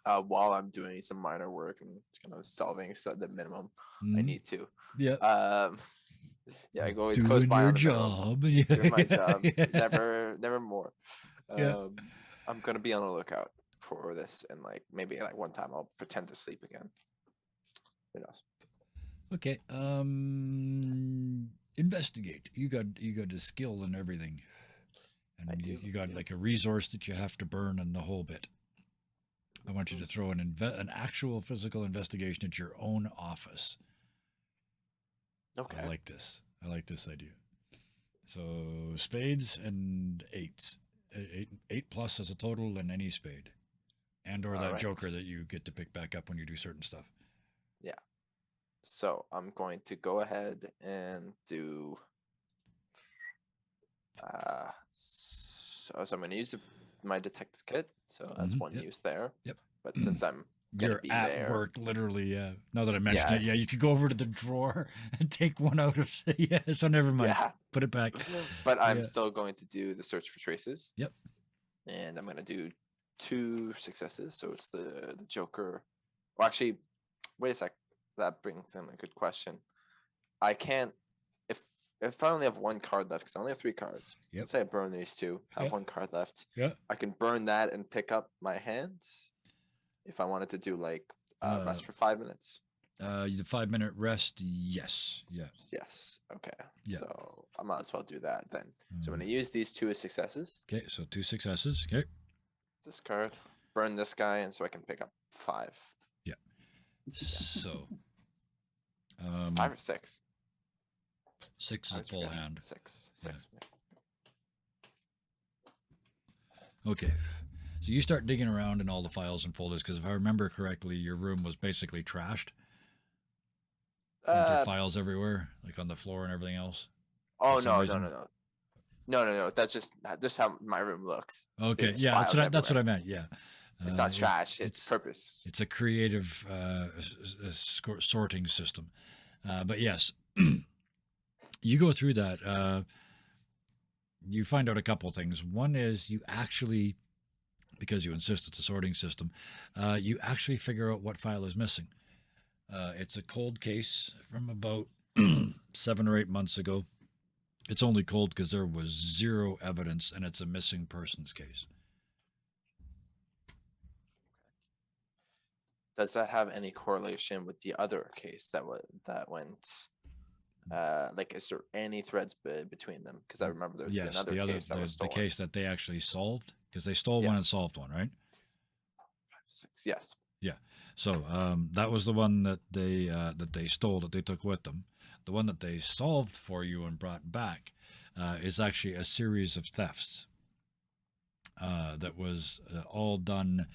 S6: while I'm doing some minor work and kind of solving the minimum I need to.
S2: Yeah.
S6: Yeah, I go always
S2: doing
S6: close by
S2: your
S6: on the
S2: job.
S6: minimum.
S2: Yeah.
S6: Doing my job.
S2: Yeah.
S6: Never more.
S2: Yeah.
S6: I'm gonna be on the lookout for this, and like maybe like one time I'll pretend to sleep again. Who knows?
S2: Okay. Investigate. You got a skill and everything, and
S6: I do,
S2: you got like a resource that you have to burn and the whole bit. I want you to throw an actual physical investigation at your own office.
S6: Okay.
S2: I like this. I like this idea. So spades and eights. Eight plus as a total and any spade. And or that
S6: right.
S2: joker that you get to pick back up when you do certain stuff.
S6: Yeah. So I'm going to go ahead and do so I'm going to use my detective kit. So that's one use there.
S2: Yep.
S6: But since I'm
S2: you're
S6: be
S2: at
S6: there,
S2: work, literally. Yeah. Now that I mentioned it, yeah, you could go over to the drawer and take one out of. Yeah. So never mind.
S6: Yeah.
S2: Put it back.
S6: But I'm still going to do the search for traces.
S2: Yep.
S6: And I'm going to do 2 successes. So it's the Joker. Well, actually, wait a sec. That brings in a good question. I can't if I only have 1 card left, because I only have 3 cards.
S2: Yep.
S6: Let's say I burn these 2, have 1 card left.
S2: Yeah.
S6: I can burn that and pick up my hand if I wanted to do like rest for 5 minutes.
S2: The 5-minute rest, yes. Yeah.
S6: Yes. Okay.
S2: Yeah.
S6: So I might as well do that then. So I'm going to use these 2 as successes.
S2: Okay, so 2 successes. Okay.
S6: This card, burn this guy, and so I can pick up 5.
S2: Yeah. So
S6: 5 or 6.
S2: 6 is a full hand.
S6: 6.
S2: Yeah. Okay. So you start digging around in all the files and folders, because if I remember correctly, your room was basically trashed. Files everywhere, like on the floor and everything else.
S6: Oh no. That's just how my room looks.
S2: Okay, yeah, that's what I meant. Yeah,
S6: it's not trash. It's purpose.
S2: It's a creative sorting system. But yes, you go through that. You find out a couple of things. One is you actually, because you insist it's a sorting system, you actually figure out what file is missing. It's a cold case from about 7 or 8 months ago. It's only cold because there was 0 evidence, and it's a missing persons case.
S6: Does that have any correlation with the other case that went? Like, is there any threads between them? Because I remember there's another case that was stolen.
S2: The case that they actually solved, because they stole one and solved one, right?
S6: 5, 6, yes.
S2: Yeah. So that was the one that they stole, that they took with them. The one that they solved for you and brought back is actually a series of thefts that was all done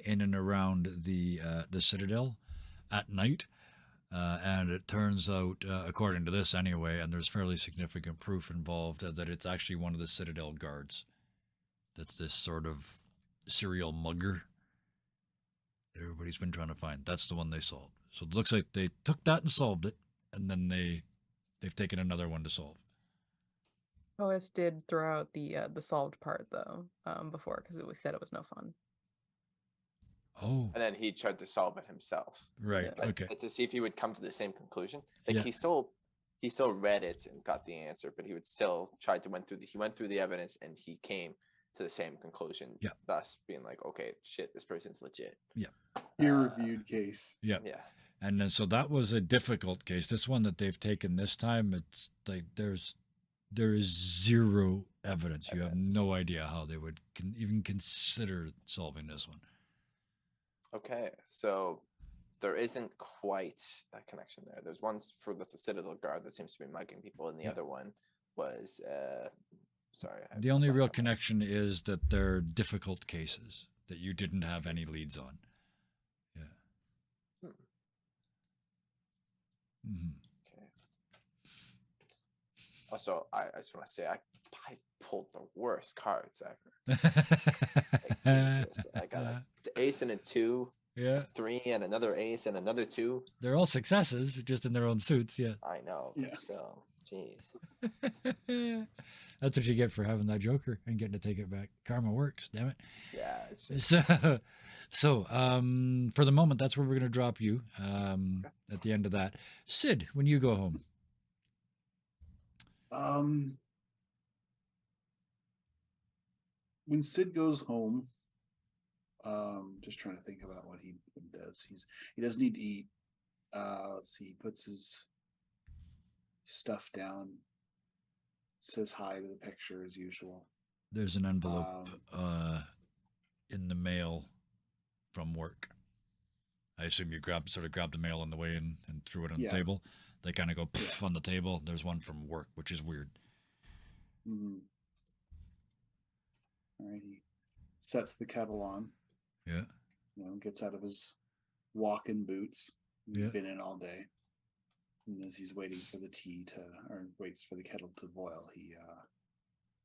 S2: in and around the Citadel at night. And it turns out, according to this anyway, and there's fairly significant proof involved, that it's actually one of the Citadel guards. That's this sort of serial mugger that everybody's been trying to find. That's the one they solved. So it looks like they took that and solved it, and then they've taken another one to solve.
S3: OS did throw out the solved part though before because it was said it was no fun.
S2: Oh,
S6: And then he tried to solve it himself.
S2: right.
S3: Yeah.
S6: But
S2: Okay.
S6: to see if he would come to the same conclusion. Like
S2: Yeah.
S6: he still read it and got the answer, but he would still try to he went through the evidence and he came to the same conclusion.
S2: Yeah.
S6: Thus being like, okay, shit, this person's legit.
S2: Yeah.
S5: Peer-reviewed case.
S2: Yeah.
S6: Yeah.
S2: And then so that was a difficult case. This one that they've taken this time, it's like there is zero evidence. You have no idea how they would even consider solving this one.
S6: Okay, so there isn't quite a connection there. There's one that's a Citadel guard that seems to be mugging people, and the other one was sorry.
S2: The only real connection is that they're difficult cases that you didn't have any leads on. Yeah. Mm-hmm.
S6: Okay. Also, I just want to say I pulled the worst cards ever. Like, Jesus, I got an ace and a 2,
S2: yeah.
S6: a 3, and another ace and another 2.
S2: They're all successes, just in their own suits. Yeah.
S6: I know.
S5: Yeah.
S6: So, jeez.
S2: That's what you get for having that Joker and getting to take it back. Karma works, damn it.
S6: Yeah. It's just,
S2: So for the moment, that's where we're going to drop you at the end of that. Sid, when you go home.
S5: When Sid goes home, just trying to think about what he does. He does need to eat. Let's see. He puts his stuff down. Says hi to the picture as usual.
S2: There's an envelope in the mail from work. I assume you sort of grabbed the mail on the way in and threw it on the table. They kind of go on the table. There's one from work, which is weird.
S5: Mm-hmm. All right, he sets the kettle on.
S2: Yeah.
S5: Gets out of his walking boots. He's been in all day. And as he's waiting for the waits for the kettle to boil, he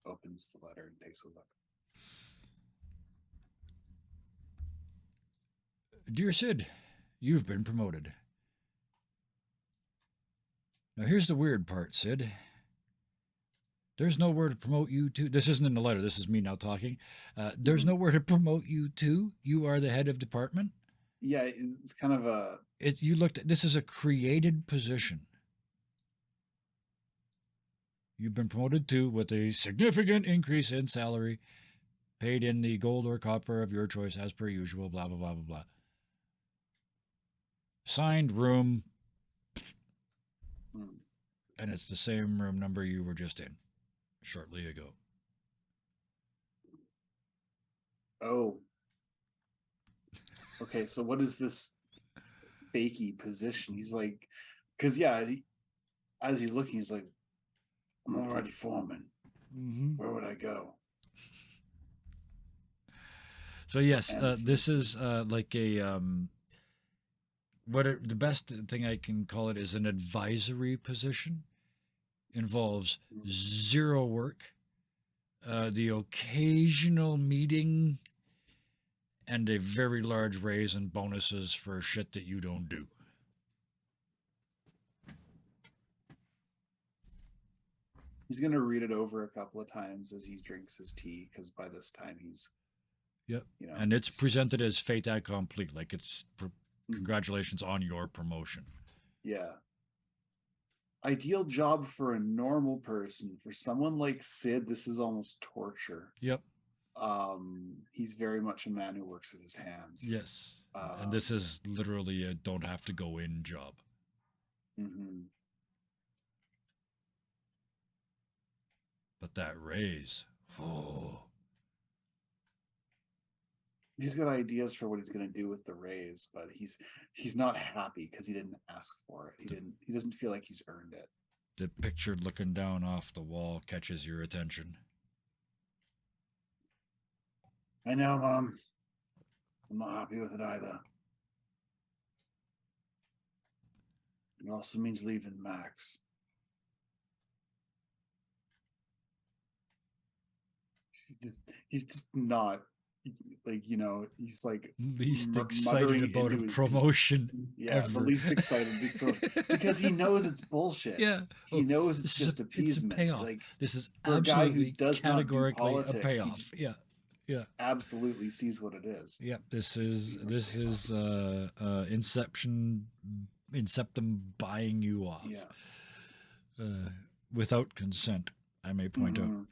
S5: opens the letter and takes a look.
S2: Dear Sid, you've been promoted. Now here's the weird part, Sid. There's nowhere to promote you to. This isn't in the letter. This is me now talking. There's nowhere to promote you to. You are the head of department.
S5: Yeah, it's kind of a...
S2: This is a created position. You've been promoted to with a significant increase in salary, paid in the gold or copper of your choice as per usual, blah, blah, blah, blah, blah. Signed room, and it's the same room number you were just in shortly ago.
S5: Oh. Okay, so what is this fakey position? He's like, because as he's looking, he's like, I'm already foreman.
S2: Mm-hmm.
S5: Where would I go?
S2: So yes, this is like a the best thing I can call it is an advisory position. Involves zero work, the occasional meeting, and a very large raise and bonuses for shit that you don't do.
S5: He's going to read it over a couple of times as he drinks his tea, because by this time he's...
S2: Yep. And it's presented as fait accompli, like it's congratulations on your promotion.
S5: Yeah. Ideal job for a normal person. For someone like Sid, this is almost torture.
S2: Yep.
S5: He's very much a man who works with his hands.
S2: Yes. And this is literally a don't have to go in job.
S5: Mm-hmm.
S2: But that raise, oh.
S5: He's got ideas for what he's going to do with the raise, but he's not happy because he didn't ask for it. He doesn't feel like he's earned it.
S2: The picture looking down off the wall catches your attention.
S5: I know, Mom. I'm not happy with it either. It also means leaving Max. He's just not like he's like
S2: Least
S5: muttering
S2: excited about a
S5: into his
S2: promotion
S5: yeah, the
S2: ever.
S5: least excited because he knows it's bullshit.
S2: Yeah.
S5: He knows it's
S2: this is
S5: just
S2: it's a
S5: appeasement.
S2: payoff.
S5: Like
S2: This is
S5: for a guy who
S2: absolutely
S5: does not do
S2: categorically a
S5: politics,
S2: payoff.
S5: he
S2: Yeah.
S5: absolutely sees what it is.
S2: Yeah. This is Inceptum buying you off.
S5: Yeah.
S2: Without consent, I may point out.
S5: Mhm.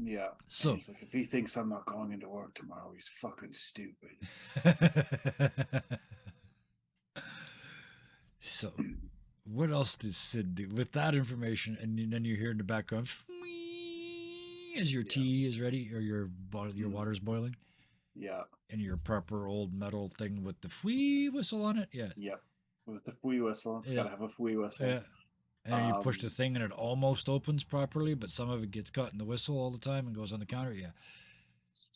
S5: Yeah.
S2: So
S5: And he's like, if he thinks I'm not going into work tomorrow, he's fucking stupid.
S2: So, what else does Sid do with that information? And then you hear in the background, as your tea is ready or your water's boiling,
S5: Yeah.
S2: and your proper old metal thing with the fwee whistle on it. Yeah.
S5: Yep. With the fwee whistle, it's
S2: Yeah.
S5: gotta have a fwee whistle.
S2: Yeah. And then you push the thing and it almost opens properly, but some of it gets caught in the whistle all the time and goes on the counter. Yeah.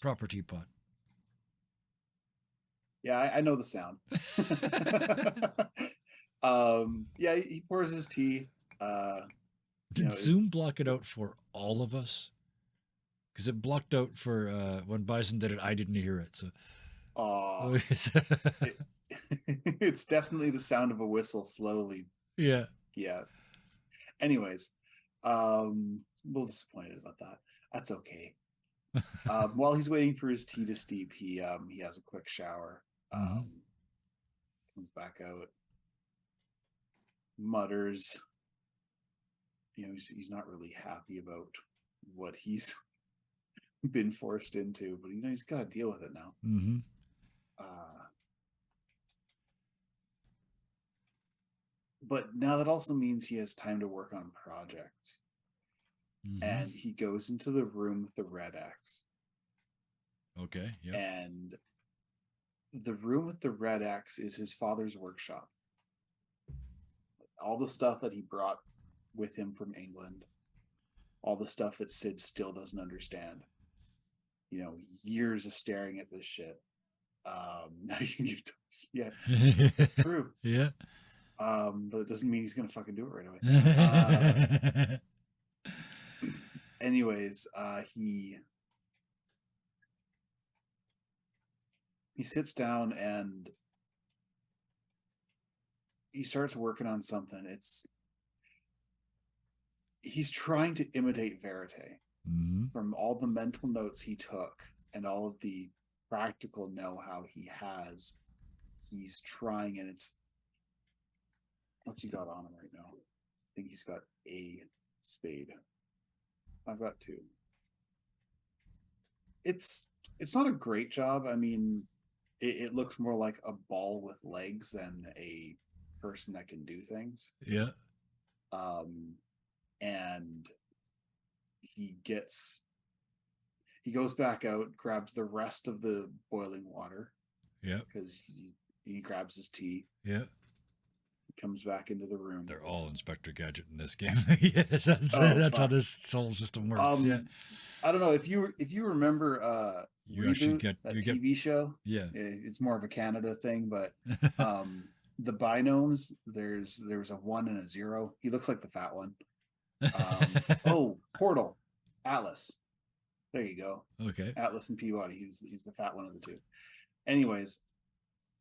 S2: Proper teapot.
S5: Yeah, I know the sound. Yeah, he pours his tea.
S2: Did Zoom block it out for all of us? Because it blocked out for when Bison did it, I didn't hear it. So,
S5: it's definitely the sound of a whistle slowly.
S2: Yeah.
S5: Anyways, a little disappointed about that. That's okay. While he's waiting for his tea to steep, he has a quick shower. Comes back out, mutters. He's not really happy about what he's been forced into, but he's got to deal with it now.
S2: Mm-hmm.
S5: But now that also means he has time to work on projects.
S2: Mm-hmm.
S5: And he goes into the room with the red X.
S2: Okay. Yeah.
S5: And the room with the red X is his father's workshop. All the stuff that he brought with him from England, all the stuff that Sid still doesn't understand. Years of staring at this shit. Yeah, it's true.
S2: Yeah.
S5: But it doesn't mean he's gonna fucking do it right away. Anyways, he sits down and he starts working on something. He's trying to imitate Verite.
S2: Mm-hmm.
S5: From all the mental notes he took and all of the practical know-how he has. He's trying, and what's he got on him right now? I think he's got a spade. I've got two. It's not a great job. I mean, it looks more like a ball with legs than a person that can do things.
S2: Yeah.
S5: And he goes back out, grabs the rest of the boiling water.
S2: Yeah.
S5: Because he grabs his tea.
S2: Yeah.
S5: Comes back into the room.
S2: They're all Inspector Gadget in this game. Yes, that's how this whole system works. Yeah.
S5: I don't know if you remember
S2: you actually get
S5: TV show.
S2: Yeah.
S5: It's more of a Canada thing, but the binomes, there's a 1 and a 0. He looks like the fat one. Portal. Atlas. There you go.
S2: Okay.
S5: Atlas and Peabody. He's the fat one of the two. Anyways,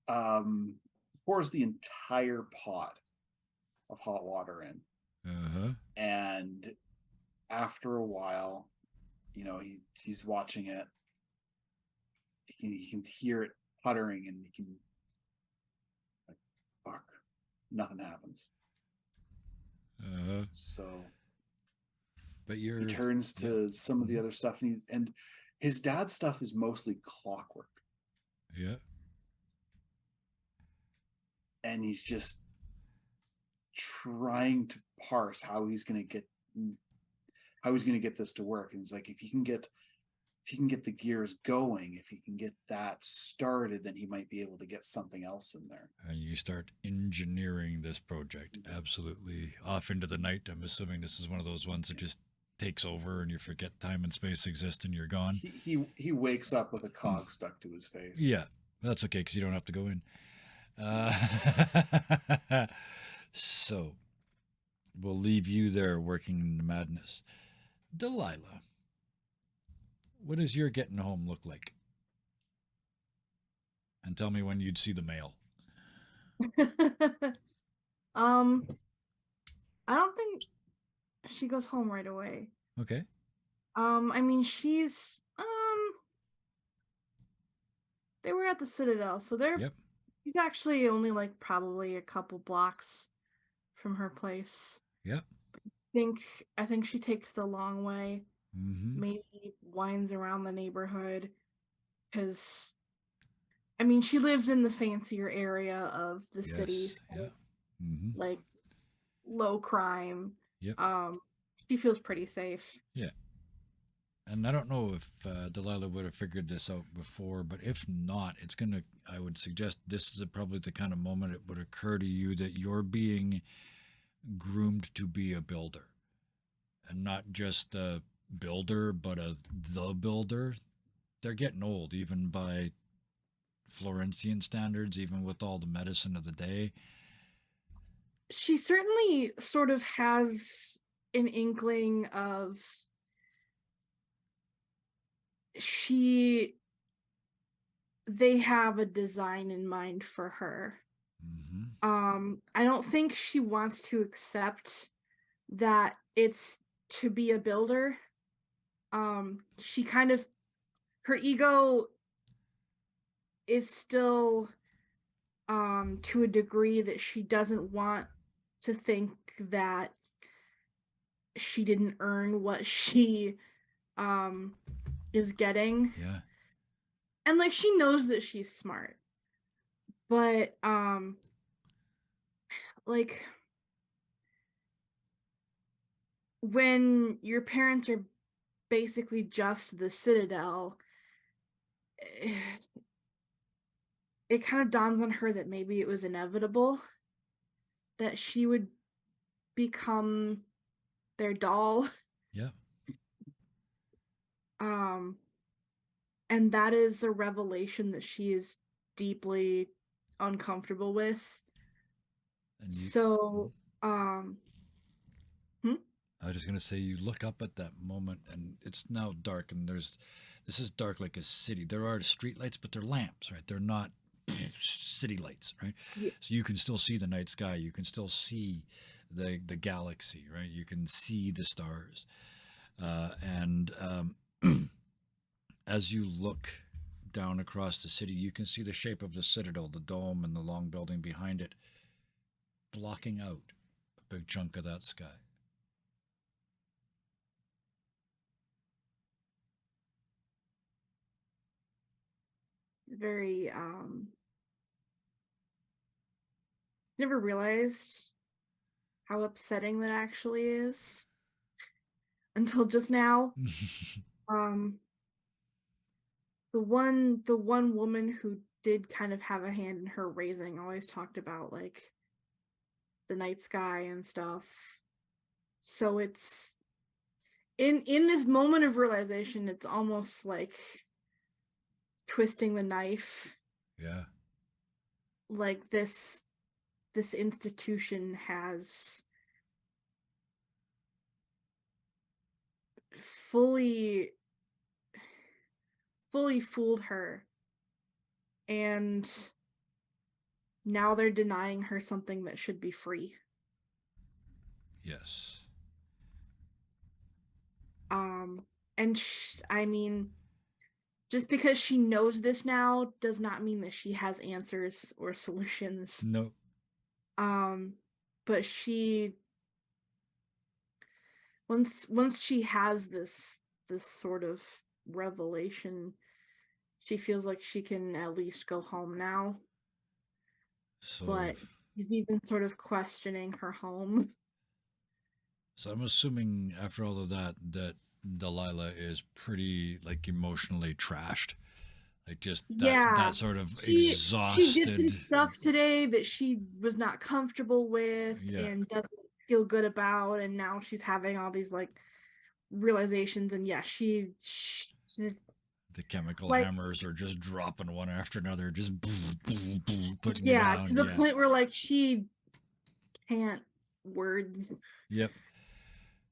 S5: pours the entire pot of hot water in.
S2: Uh-huh.
S5: And after a while, he's watching it. He can hear it puttering, and he can fuck. Nothing happens.
S2: Uh-huh.
S5: So
S2: but
S5: he turns to some of the other stuff, and his dad's stuff is mostly clockwork.
S2: Yeah.
S5: And he's just trying to parse how he's going to get this to work. And he's like, if he can get the gears going, if he can get that started, then he might be able to get something else in there.
S2: And you start engineering this project absolutely off into the night. I'm assuming this is one of those ones that just takes over and you forget time and space exist and you're gone.
S5: He wakes up with a cog stuck to his face.
S2: Yeah, that's okay because you don't have to go in. So we'll leave you there working in the madness. Delilah, what does your getting home look like? And tell me when you'd see the mail.
S4: um, I don't think she goes home right away.
S2: Okay.
S4: I mean, they were at the Citadel, so
S2: Yep.
S4: he's actually only like probably a couple blocks from her place.
S2: Yep.
S4: I think she takes the long way.
S2: Mm-hmm.
S4: Maybe winds around the neighborhood because I mean she lives in the fancier area of the city,
S2: Yes.
S4: so
S2: Yeah. Mm-hmm.
S4: like low crime.
S2: Yep.
S4: She feels pretty safe.
S2: Yeah. And I don't know if Delilah would have figured this out before, but if not, I would suggest this is probably the kind of moment it would occur to you that you're being groomed to be a builder. And not just a builder, but the builder. They're getting old, even by Florentian standards, even with all the medicine of the day.
S4: She certainly sort of has an inkling of they have a design in mind for her.
S2: Mm-hmm.
S4: I don't think she wants to accept that it's to be a builder. She kind of her ego is still to a degree that she doesn't want to think that she didn't earn what she is getting.
S2: Yeah.
S4: And like she knows that she's smart. But like when your parents are basically just the Citadel, it kind of dawns on her that maybe it was inevitable that she would become their doll.
S2: Yeah.
S4: Um, and that is a revelation that she is deeply uncomfortable with.
S2: And
S4: So, um,
S2: I was just gonna say, you look up at that moment, and it's now dark, and this is dark like a city. There are street lights, but they're lamps, right? They're not city lights, right?
S4: Yeah.
S2: So you can still see the night sky. You can still see the galaxy, right? You can see the stars, and as you look down across the city, you can see the shape of the Citadel, the dome, and the long building behind it, blocking out a big chunk of that sky.
S4: very never realized how upsetting that actually is until just now. um the one woman who did kind of have a hand in her raising always talked about like the night sky and stuff. So it's in this moment of realization, it's almost like twisting the knife.
S2: Yeah.
S4: Like this institution has fully fooled her, and now they're denying her something that should be free.
S2: Yes.
S4: And I mean, just because she knows this now does not mean that she has answers or solutions.
S2: No.
S4: But once she has this sort of revelation, she feels like she can at least go home now.
S2: So,
S4: but she's even sort of questioning her home.
S2: so I'm assuming after all of that, that Delilah is pretty like emotionally trashed, like just that sort of
S4: She did
S2: exhausted.
S4: some stuff today that she was not comfortable with and doesn't feel good about, and now she's having all these like realizations, and she
S2: the chemical
S4: like,
S2: hammers are just dropping one after another, just putting you
S4: yeah,
S2: down.
S4: to the point where like she can't words.
S2: Yep.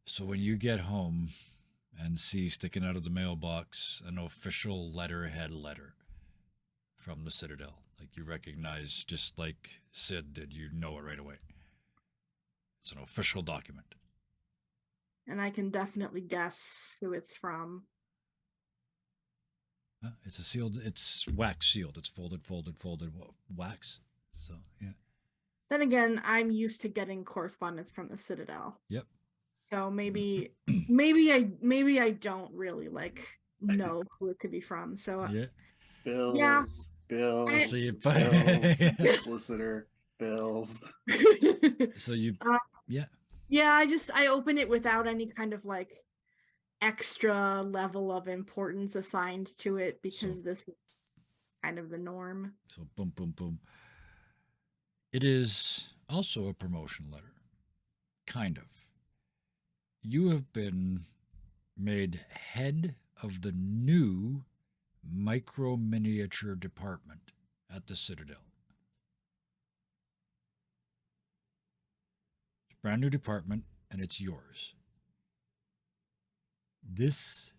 S2: So when you get home and see sticking out of the mailbox an official letterhead letter from the Citadel. Like you recognize, just like Sid did, you know it right away. It's an official document.
S4: And I can definitely guess who it's from.
S2: It's a sealed, it's wax sealed. It's folded wax. So, yeah.
S4: Then again, I'm used to getting correspondence from the Citadel.
S2: Yep.
S4: So maybe I don't really like know who it could be from. So
S2: Yeah.
S5: Bills, bills,
S2: So you
S5: bills, solicitor, bills.
S2: So you, yeah.
S4: Yeah, I open it without any kind of like extra level of importance assigned to it because this is kind of the norm.
S2: So boom, boom, boom. It is also a promotion letter. Kind of. You have been made head of the new micro miniature department at the Citadel. It's a brand new department and it's yours. This,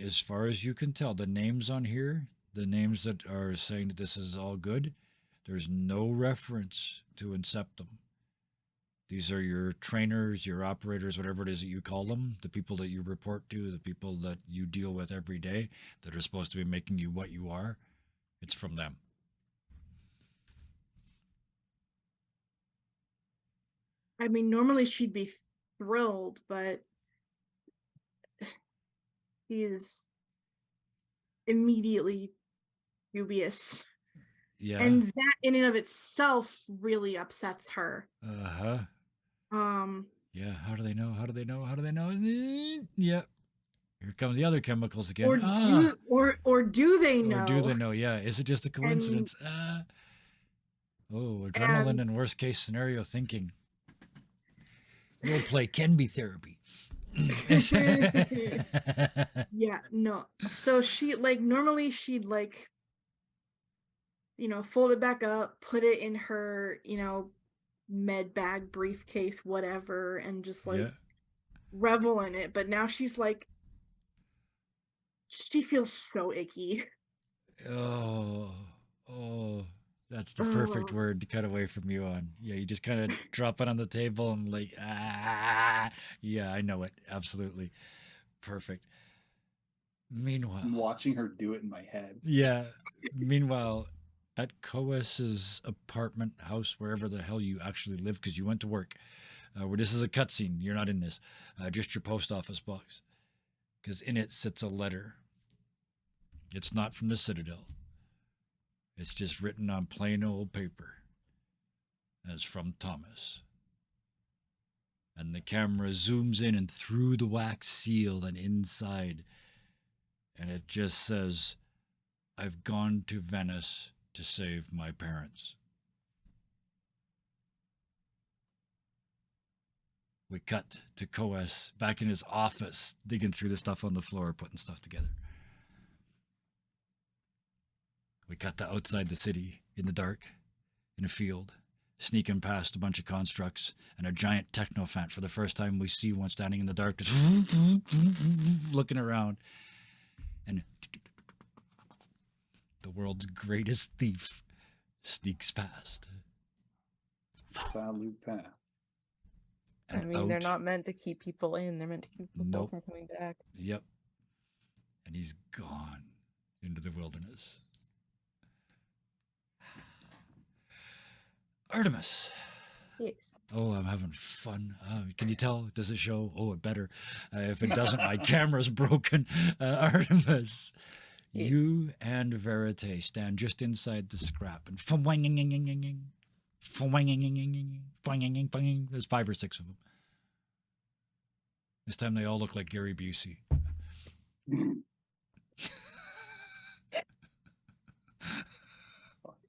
S2: as far as you can tell, the names on here, the names that are saying that this is all good, there's no reference to Inceptum. These are your trainers, your operators, whatever it is that you call them, the people that you report to, the people that you deal with every day that are supposed to be making you what you are. It's from them.
S4: I mean, normally she'd be thrilled, but he is immediately dubious.
S2: Yeah.
S4: And that in and of itself really upsets her.
S2: Uh-huh. Yeah, how do they know? How do they know? How do they know? Yeah. Here come the other chemicals again.
S4: Or do they know?
S2: Or do they know? Yeah. Is it just a coincidence? Adrenaline and worst case scenario thinking. Role play can be therapy.
S4: Yeah, no. So she normally she'd fold it back up, put it in her, med bag, briefcase, whatever, and just revel in it. But now she's she feels so icky.
S2: Oh, that's the perfect word to cut away from you on. Yeah, you just kind of drop it on the table and yeah, I know it. Absolutely. Perfect. Meanwhile,
S5: I'm watching her do it in my head.
S2: Yeah. Meanwhile, at Coes's apartment house, wherever the hell you actually live, because you went to work, where this is a cutscene, you're not in this, just your post office box, because in it sits a letter. It's not from the Citadel. It's just written on plain old paper. And it's from Thomas. And the camera zooms in and through the wax seal and inside. And it just says, I've gone to Venice to save my parents. We cut to Coes back in his office, digging through the stuff on the floor, putting stuff together. We cut to outside the city, in the dark, in a field, sneaking past a bunch of constructs and a giant technophant. For the first time, we see one standing in the dark, just looking around. And the world's greatest thief sneaks past.
S5: Saint Lupin.
S3: I mean, they're not meant to keep people in. They're meant to keep people from coming back.
S2: Yep. And he's gone into the wilderness. Artemis.
S3: Yes.
S2: Oh, I'm having fun. Can you tell? Does it show? Oh, it better. If it doesn't, my camera's broken. Artemis. Yes. You and Verite stand just inside the scrap and there's 5 or 6 of them. This time they all look like Gary Busey.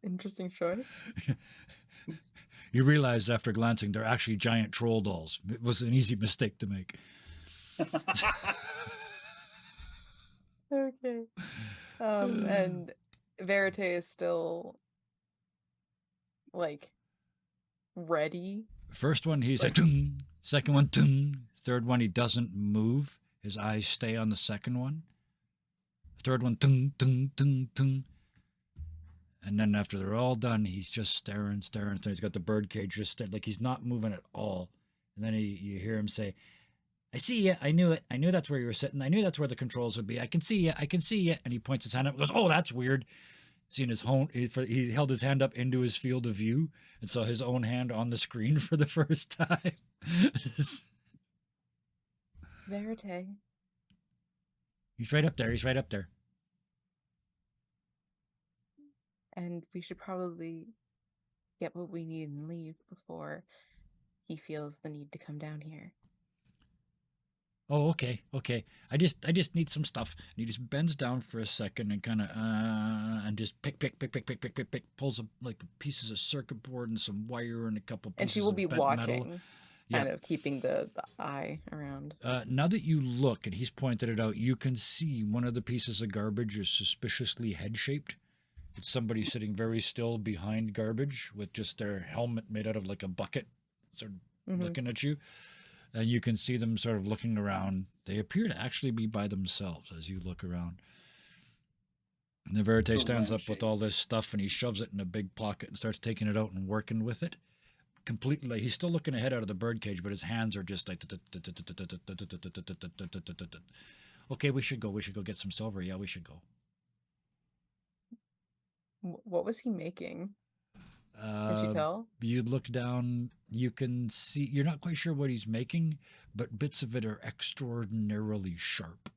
S3: Interesting choice.
S2: You realize after glancing, they're actually giant troll dolls. It was an easy mistake to make.
S3: Okay. And Verite is still ready.
S2: First one, he's like, tung. Second one, tung. Third one, he doesn't move. His eyes stay on the second one. Third one, tung, tung, tung, tung. And then after they're all done, he's just staring. He's got the birdcage just like he's not moving at all. And then you hear him say, "I see you. I knew it. I knew that's where you were sitting. I knew that's where the controls would be. I can see you. I can see you." And he points his hand up and goes, "Oh, that's weird." Seeing his own, he held his hand up into his field of view and saw his own hand on the screen for the first time.
S3: Verite.
S2: He's right up there. He's right up there.
S3: And we should probably get what we need and leave before he feels the need to come down here.
S2: Oh, okay. I just need some stuff. And he just bends down for a second and kind of and just pick, pulls up like pieces of circuit board and some wire and a couple pieces
S3: And she will
S2: of
S3: be
S2: bent
S3: watching,
S2: metal.
S3: kind of keeping the eye around.
S2: Now that you look, and he's pointed it out, you can see one of the pieces of garbage is suspiciously head-shaped. It's somebody sitting very still behind garbage with just their helmet made out of like a bucket, sort of looking at you. And you can see them sort of looking around. They appear to actually be by themselves as you look around. And the Verite stands up with all this stuff and he shoves it in a big pocket and starts taking it out and working with it. Completely, he's still looking ahead out of the birdcage, but his hands are just like. Okay, we should go. We should go get some silver. Yeah, we should go.
S3: What was he making? Can you tell?
S2: You look down, you can see, you're not quite sure what he's making, but bits of it are extraordinarily sharp.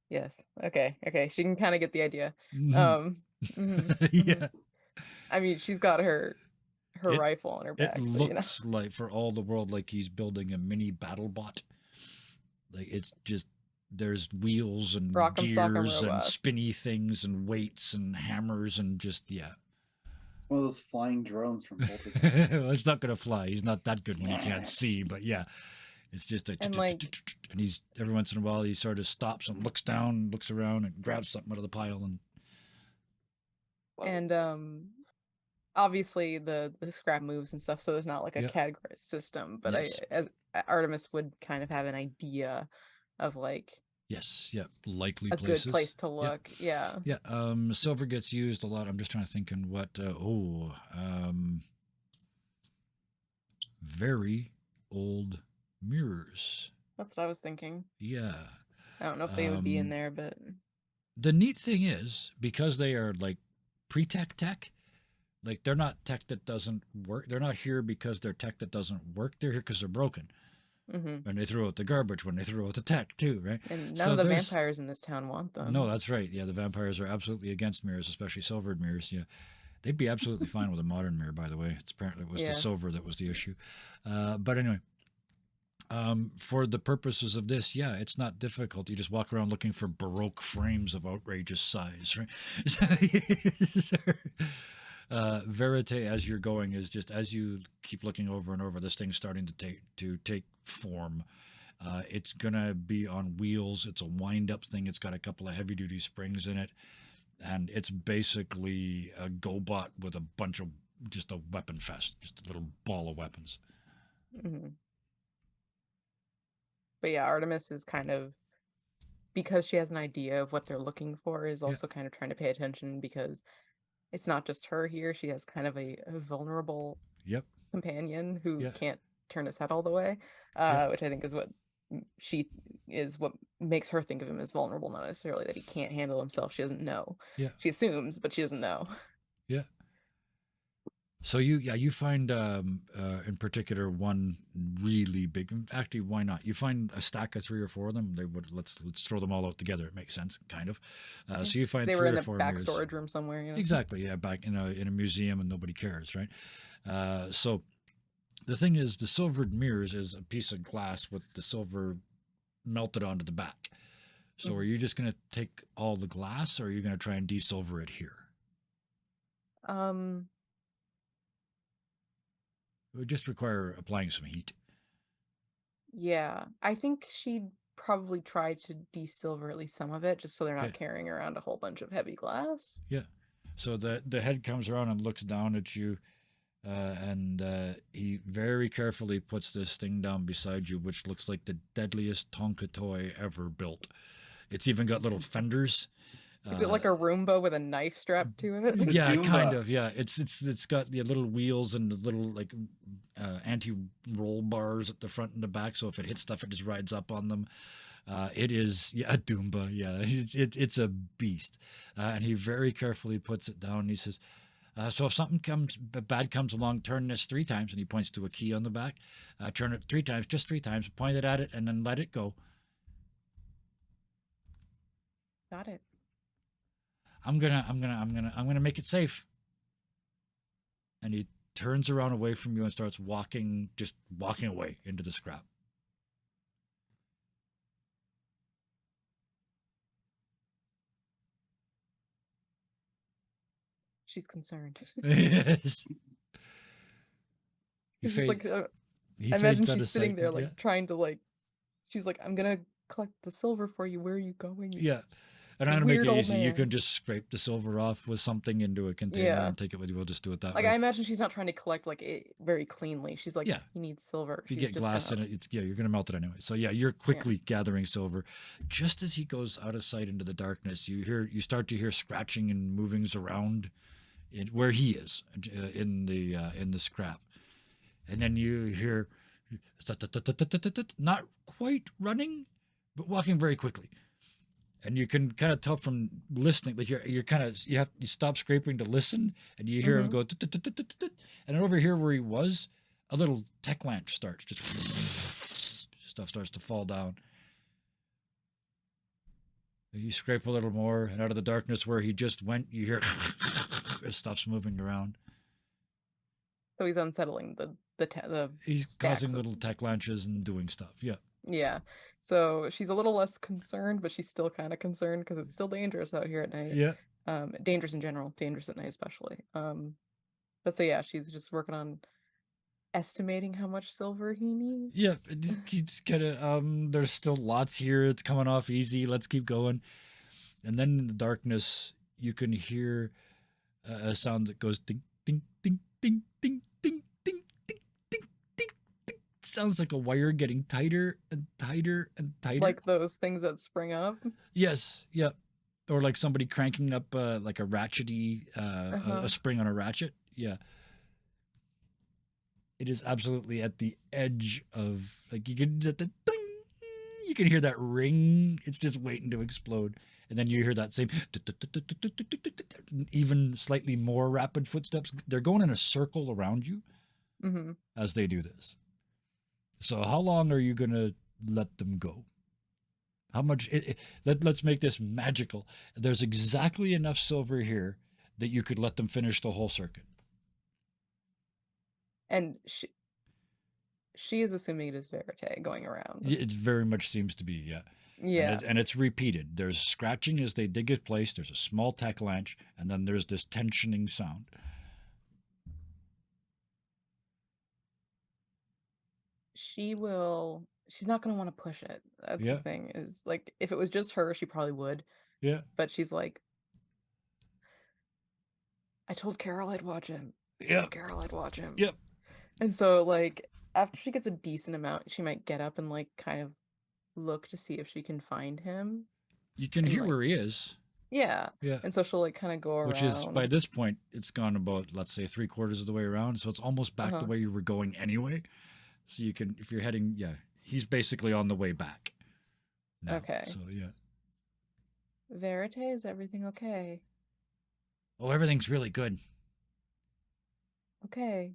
S3: Yes. Okay. She can kind of get the idea.
S2: Yeah.
S3: I mean, she's got her rifle on her back.
S2: It looks like, for all the world, like he's building a mini battle bot. Like it's just, there's wheels and gears and spinny things and weights and hammers and just, yeah.
S5: One of those flying drones from Poltergeist.
S2: Well, it's not going to fly. He's not that good when he can't see, but yeah. It's just a... And he's, every once in a while, he sort of stops and looks down, looks around, and grabs something out of the pile.
S3: And obviously the scrap moves and stuff, so there's not like a categorized system, but
S2: yes.
S3: as Artemis would kind of have an idea of like...
S2: Yes, yeah, likely
S3: a
S2: places.
S3: Good place to look, yeah.
S2: Silver gets used a lot. I'm just trying to think in what... very old mirrors.
S3: That's what I was thinking.
S2: Yeah.
S3: I don't know if they would be in there, but...
S2: The neat thing is, because they are like pre-tech, like they're not tech that doesn't work. They're not here because they're tech that doesn't work. They're here because they're broken. And they throw out the garbage when they throw out the tech too, right?
S3: And none of the vampires in this town want them.
S2: No, that's right. Yeah, the vampires are absolutely against mirrors, especially silvered mirrors. Yeah, they'd be absolutely fine with a modern mirror, by the way. Apparently it was the silver that was the issue. But anyway, for the purposes of this, yeah, it's not difficult. You just walk around looking for Baroque frames of outrageous size, right? Verite, as you're going, is just as you keep looking over and over, this thing's starting to take form. It's gonna be on wheels. It's a wind-up thing. It's got a couple of heavy-duty springs in it, and it's basically a GoBot with a bunch of just a weapon fest, just a little ball of weapons.
S3: But yeah, Artemis is kind of, because she has an idea of what they're looking for, is also kind of trying to pay attention, because it's not just her here. She has kind of a vulnerable companion who can't turn his head all the way, which I think is what makes her think of him as vulnerable, not necessarily that he can't handle himself. She doesn't know. She assumes, but she doesn't know.
S2: So you find in particular one really big. Actually, why not? You find a stack of 3 or 4 of them. They would let's throw them all out together. It makes sense, kind of. So you find
S3: they
S2: 3
S3: were in
S2: or 4
S3: a back
S2: mirrors.
S3: storage room somewhere.
S2: Exactly. Yeah, back in a museum, and nobody cares, right? So the thing is, the silvered mirrors is a piece of glass with the silver melted onto the back. So are you just going to take all the glass, or are you going to try and desilver it here? It would just require applying some heat.
S3: Yeah, I think she'd probably try to desilver at least some of it, just so they're not carrying around a whole bunch of heavy glass.
S2: Yeah. So the head comes around and looks down at you, and he very carefully puts this thing down beside you, which looks like the deadliest Tonka toy ever built. It's even got little fenders
S3: Is it like a Roomba with a knife strapped to it?
S5: It's a
S2: Yeah, kind
S5: Doomba.
S2: of. Yeah, it's got the little wheels and the little like anti-roll bars at the front and the back. So if it hits stuff, it just rides up on them. It is a Doomba. Yeah, it's a beast, and he very carefully puts it down. And he says, "So if something bad comes along, turn this 3 times." And he points to a key on the back. Turn it 3 times, just 3 times. Point it at it, and then let it go.
S3: Got it.
S2: I'm gonna make it safe. And he turns around away from you and starts walking away into the scrap.
S3: She's concerned.
S2: Yes.
S3: It's just like
S2: he
S3: I imagine
S2: fades out
S3: she's
S2: of
S3: sitting
S2: sight,
S3: there like
S2: yeah.
S3: trying to like. She's like, I'm gonna collect the silver for you. Where are you going?
S2: Yeah. And I'm gonna make
S3: Weird
S2: it
S3: old
S2: easy. You
S3: man.
S2: can just scrape the silver off with something into a container
S3: Yeah.
S2: and take it with you. We'll just do it that
S3: Like
S2: way.
S3: I imagine she's not trying to collect like it very cleanly. She's like,
S2: Yeah.
S3: he needs silver.
S2: If you
S3: She's
S2: get
S3: just
S2: glass
S3: gonna-
S2: in it, you're gonna melt it anyway. So yeah, you're quickly gathering silver. Just as he goes out of sight into the darkness, you start to hear scratching and movings around where he is in the scrap, and then you hear not quite running, but walking very quickly. And you can kind of tell from listening, like you stop scraping to listen, and you hear him go, and over here where he was, a little tech lamp starts, just stuff starts to fall down. You scrape a little more, and out of the darkness where he just went, you hear stuff's moving around.
S3: So he's unsettling the
S2: He's
S3: stacks
S2: causing
S3: of-
S2: little tech launches and doing stuff. Yeah.
S3: Yeah. So she's a little less concerned, but she's still kind of concerned because it's still dangerous out here at night.
S2: Yeah.
S3: Dangerous in general, dangerous at night especially. But so yeah, she's just working on estimating how much silver he needs.
S2: Yeah. He's kind of there's still lots here. It's coming off easy. Let's keep going. And then in the darkness, you can hear a sound that goes ding, ding, ding, ding, ding, ding, ding, ding, ding, ding, ding. Sounds like a wire getting tighter and tighter and tighter.
S3: Like those things that spring up.
S2: Yes, yeah. Or like somebody cranking up like a ratchety, a spring on a ratchet. Yeah. It is absolutely at the edge of, like, you can hear that ring. It's just waiting to explode. And then you hear that same even slightly more rapid footsteps. They're going in a circle around you as they do this. So how long are you going to let them go? How much? Let's make this magical. There's exactly enough silver here that you could let them finish the whole circuit.
S3: And she is assuming it is Verite going around.
S2: It very much seems to be, yeah.
S3: Yeah.
S2: And it's repeated. There's scratching as they dig it place. There's a small tech launch, and then there's this tensioning sound.
S3: She's not going to want to push it. That's the thing, is like, if it was just her, she probably would.
S2: Yeah.
S3: But she's like, I told Carol I'd watch him.
S2: Yeah.
S3: Carol I'd watch him.
S2: Yep.
S3: And so, like, after she gets a decent amount, she might get up and, like, kind of look to see if she can find him.
S2: You can hear where he is.
S3: Yeah.
S2: Yeah.
S3: And so she'll, like, kind of go around.
S2: Which is, by this point, it's gone about, let's say, 3/4 of the way around. So it's almost back the way you were going anyway. So you can, if you're heading, he's basically on the way back now.
S3: Okay.
S2: So, yeah.
S3: Verite, is everything okay?
S2: Oh, everything's really good.
S3: Okay.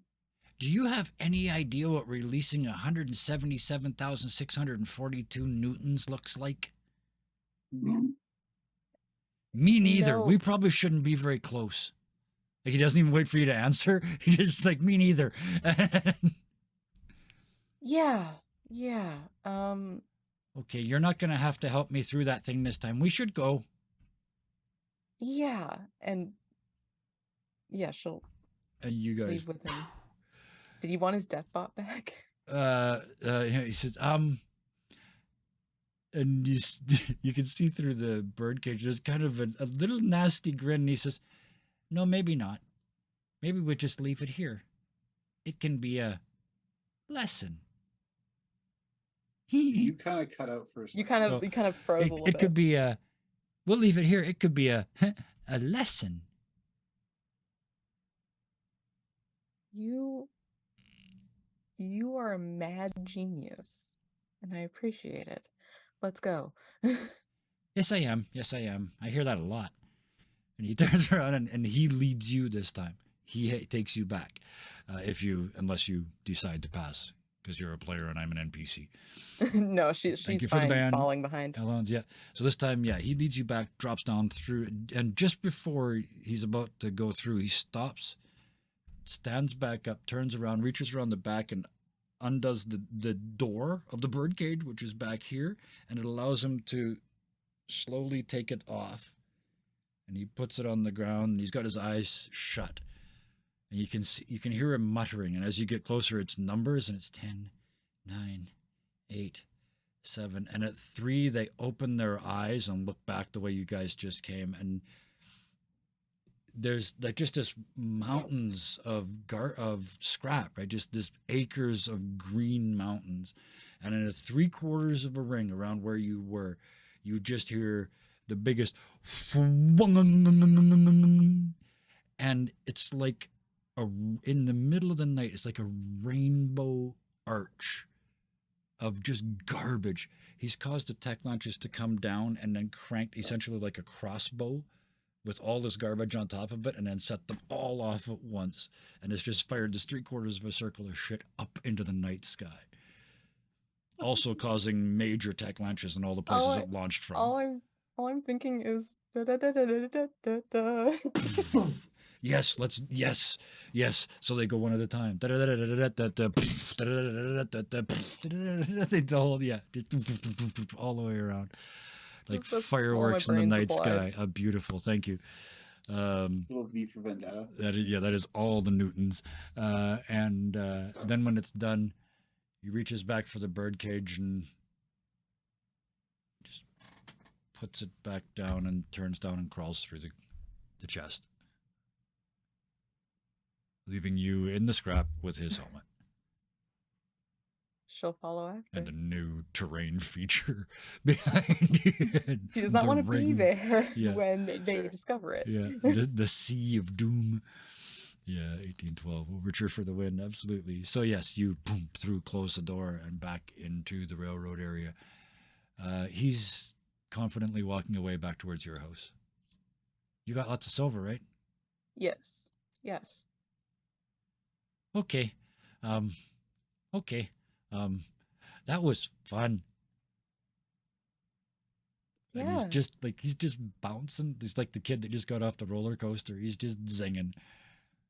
S2: Do you have any idea what releasing 177,642 newtons looks like?
S5: No.
S2: Me neither.
S3: No.
S2: We probably shouldn't be very close. Like, he doesn't even wait for you to answer. He just like, me neither.
S3: Yeah.
S2: Okay, you're not going to have to help me through that thing this time. We should go.
S3: Yeah. And yeah, she'll
S2: And you guys,
S3: leave with him. Did he want his death bot back?
S2: he says, and you can see through the birdcage, there's kind of a little nasty grin. And he says, no, maybe not. Maybe we'll just leave it here. It can be a lesson.
S5: You kind of cut out for a second.
S3: You kind of froze a little
S2: It
S3: bit.
S2: could be a We'll leave it here. It could be a a lesson.
S3: You are a mad genius, and I appreciate it. Let's go.
S2: Yes, I am. Yes, I am. I hear that a lot. And he turns around and he leads you this time. He takes you back, unless you decide to pass, because you're a player and I'm an NPC.
S3: No,
S2: Thank
S3: she's
S2: you for the
S3: fine
S2: ban.
S3: falling behind.
S2: Elon's, yeah. So this time, yeah, he leads you back, drops down through, and just before he's about to go through, he stops, stands back up, turns around, reaches around the back, and undoes the door of the birdcage, which is back here, and it allows him to slowly take it off. And he puts it on the ground, and he's got his eyes shut. And you can hear him muttering, and as you get closer, it's numbers, and it's 10, 9, 8, 7, and at 3 they open their eyes and look back the way you guys just came, and there's like just this mountains of scrap, right? Just this acres of green mountains, and in a 3/4 of a ring around where you were, you just hear the biggest, and it's like in the middle of the night, it's like a rainbow arch of just garbage. He's caused the tech launches to come down and then cranked essentially like a crossbow with all this garbage on top of it, and then set them all off at once. And it's just fired this 3/4 of a circle of shit up into the night sky. Also causing major tech launches in all the places it launched from.
S3: All I'm thinking is da da da da da da da.
S2: Yes, yes. So they go one at a time. They all, yeah, just all the way around, like
S3: That's
S2: fireworks in the
S3: brain
S2: night
S3: supply.
S2: sky. Beautiful, thank you.
S5: Little V for Vendetta.
S2: That is all the Newtons. And then when it's done, he reaches back for the birdcage and just puts it back down and turns down and crawls through the chest, leaving you in the scrap with his helmet
S3: She'll follow after.
S2: and a new terrain feature behind you.
S3: She does not want to be there
S2: Yeah.
S3: when
S6: Makes
S3: they
S6: her-
S3: discover it.
S2: Yeah, the Sea of Doom. Yeah, 1812 Overture for the Wind, absolutely. So yes, you boom through, close the door, and back into the railroad area. He's confidently walking away back towards your house. You got lots of silver, right?
S3: Yes. Yes.
S2: Okay. Okay. That was fun. And
S3: Yeah.
S2: he's just bouncing. He's like the kid that just got off the roller coaster. He's just zinging.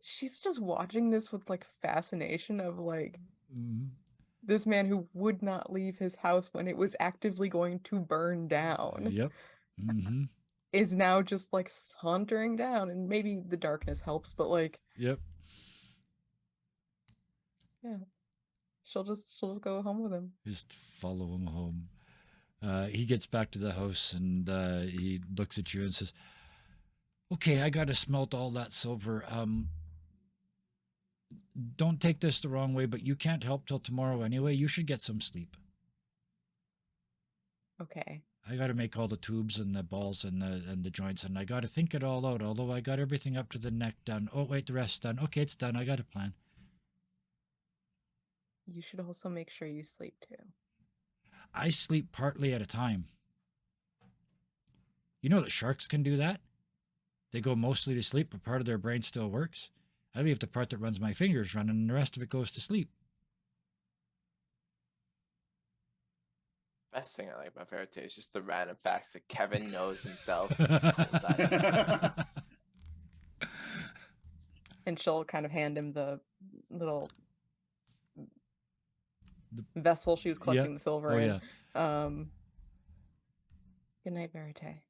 S3: She's just watching this with like fascination of like
S2: Mhm.
S3: this man who would not leave his house when it was actively going to burn down
S2: Yep. Mm-hmm.
S3: is now just like sauntering down, and maybe the darkness helps, but like
S2: Yep.
S3: yeah, she'll just go home with him.
S2: Just follow him home. He gets back to the house and he looks at you and says, "Okay, I got to smelt all that silver. Don't take this the wrong way, but you can't help till tomorrow anyway. You should get some sleep.
S3: Okay.
S2: I got to make all the tubes and the balls and the joints, and I got to think it all out. Although I got everything up to the neck done. Oh wait, the rest's done. Okay, it's done. I got a plan.
S3: You should also make sure you sleep too.
S2: I sleep partly at a time. You know that sharks can do that? They go mostly to sleep, but part of their brain still works. I leave the part that runs my fingers running, and the rest of it goes to sleep."
S6: Best thing I like about Verite is just the random facts that Kevin knows himself.
S3: And she'll kind of hand him the little vessel she was collecting the silver
S2: Oh,
S3: in.
S2: yeah.
S3: Good night, Verite.